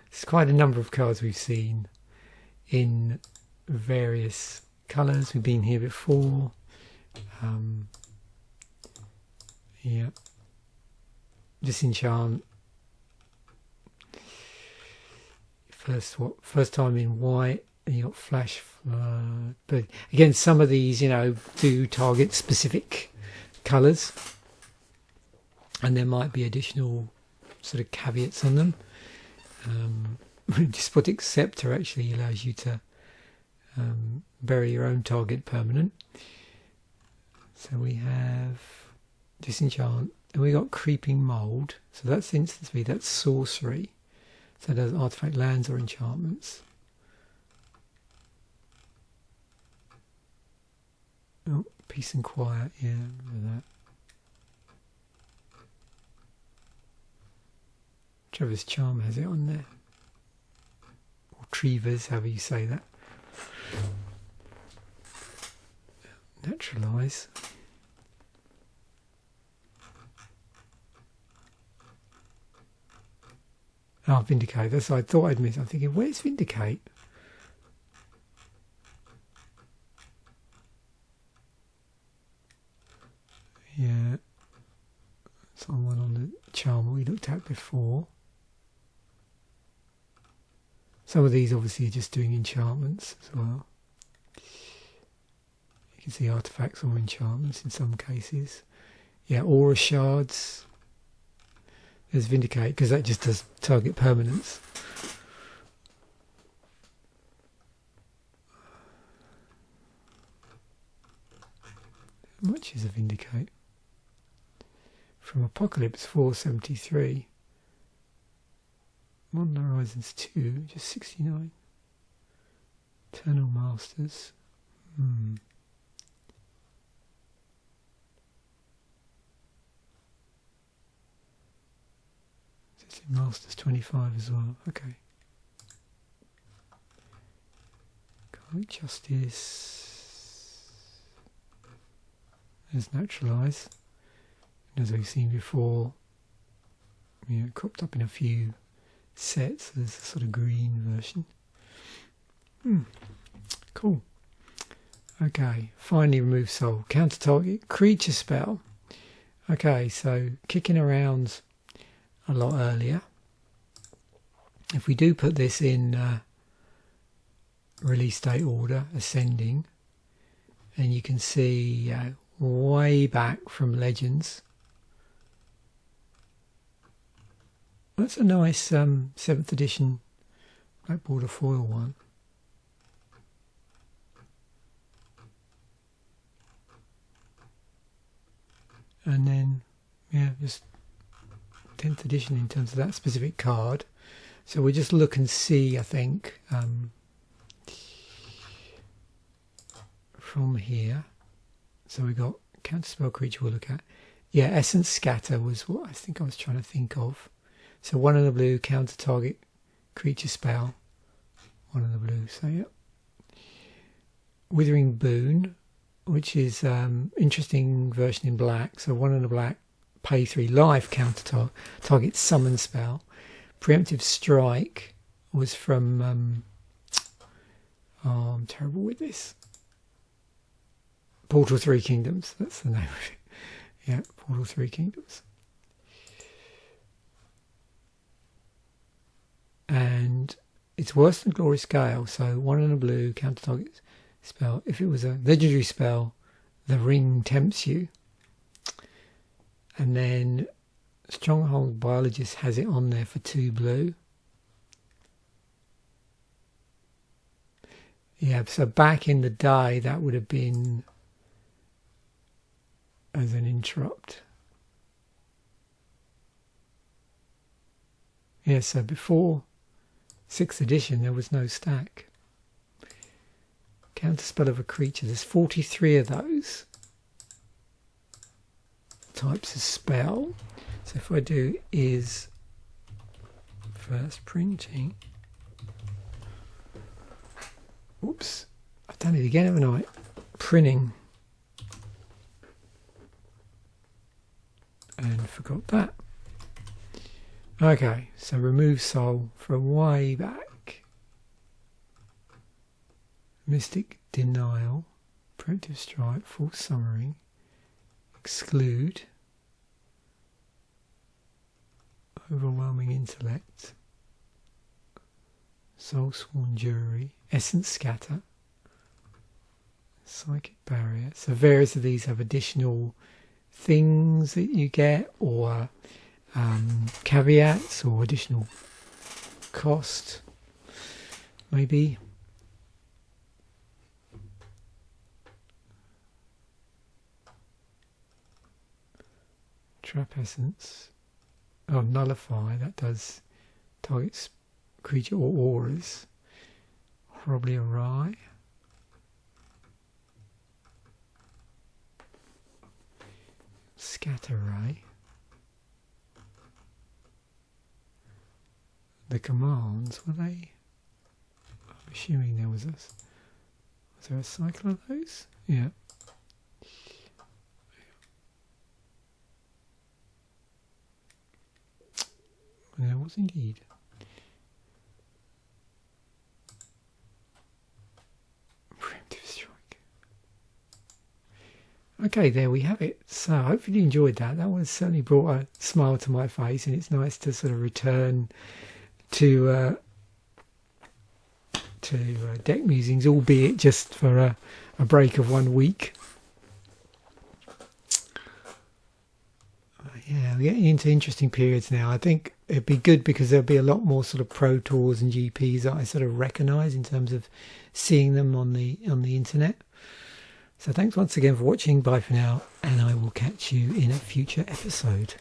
A: it's quite a number of cards we've seen in various colours. We've been here before. Yeah, disenchant. First time in white, and you got flash flood. But again, some of these, you know, do target specific colours, and there might be additional sort of caveats on them. Despotic Scepter actually allows you to bury your own target permanent. So we have disenchant, and we got creeping mold. So that's instantly, that's sorcery. So it does artifact, lands, or enchantments. Oh, peace and quiet, yeah, remember that. Trevor's Charm has it on there. Or Trevor's, however you say that. Naturalise. Oh, Vindicate. That's what I thought I'd miss. I'm thinking, where's Vindicate? Yeah. Someone on the charm we looked at before. Some of these obviously are just doing enchantments as well. You can see artifacts or enchantments in some cases. Yeah, aura shards. There's Vindicate, because that just does target permanents. How much is a Vindicate? From Apocalypse 473. Modern Horizons 2, just 69. Eternal Masters. Masters 25 as well. Okay. Karmic Justice. There's Naturalise. And as we've seen before, you know, cropped up in a few sets. There's a sort of green version. Cool. Okay. Finally, remove soul. Counter target creature spell. Okay, so kicking around a lot earlier. If we do put this in release date order, ascending, and you can see way back from Legends. That's a nice 7th edition Black Border foil one. And then, yeah, just 10th edition in terms of that specific card. So we'll just look and see, I think, from here. So we got counterspell creature we'll look at. Yeah, Essence Scatter was what I think I was trying to think of. So 1 in the blue, counter target creature spell. 1 in the blue, so yeah. Withering Boon, which is interesting version in black. So 1 in the black, pay 3 life counter target summon spell. Preemptive Strike was from oh, I'm terrible with this. Portal 3 Kingdoms, that's the name of it. Yeah, Portal 3 Kingdoms. And it's worse than Glorious Gale, so 1 in a blue, counter target spell. If it was a legendary spell, the ring tempts you. And then Stronghold Biologist has it on there for 2 blue. Yeah, so back in the day that would have been as an interrupt. Yeah, so before 6th edition there was no stack. Counterspell of a creature, there's 43 of those types of spell. So if I do is first printing, oops, I've done it again, haven't I? Printing, and forgot that. Okay, so remove soul from way back. Mystic Denial, Preemptive Strike, False Summoning, Exclude, Overwhelming Intellect, Soul Sworn Jury, Essence Scatter, Psychic Barrier. So various of these have additional things that you get, or caveats, or additional cost, maybe. Trap Essence. Oh, Nullify, that does targets creature or auras. Probably awry. Scatter Ray. The commands, were they? I'm assuming there was there a cycle of those? Yeah. There was indeed. Preemptive Strike. Okay, there we have it. So hopefully you enjoyed that. That one certainly brought a smile to my face, and it's nice to sort of return to deck musings, albeit just for a break of 1 week. Yeah, we're getting into interesting periods now. I think it'd be good because there'll be a lot more sort of Pro Tours and GPs that I sort of recognise in terms of seeing them on the internet. So thanks once again for watching. Bye for now, and I will catch you in a future episode.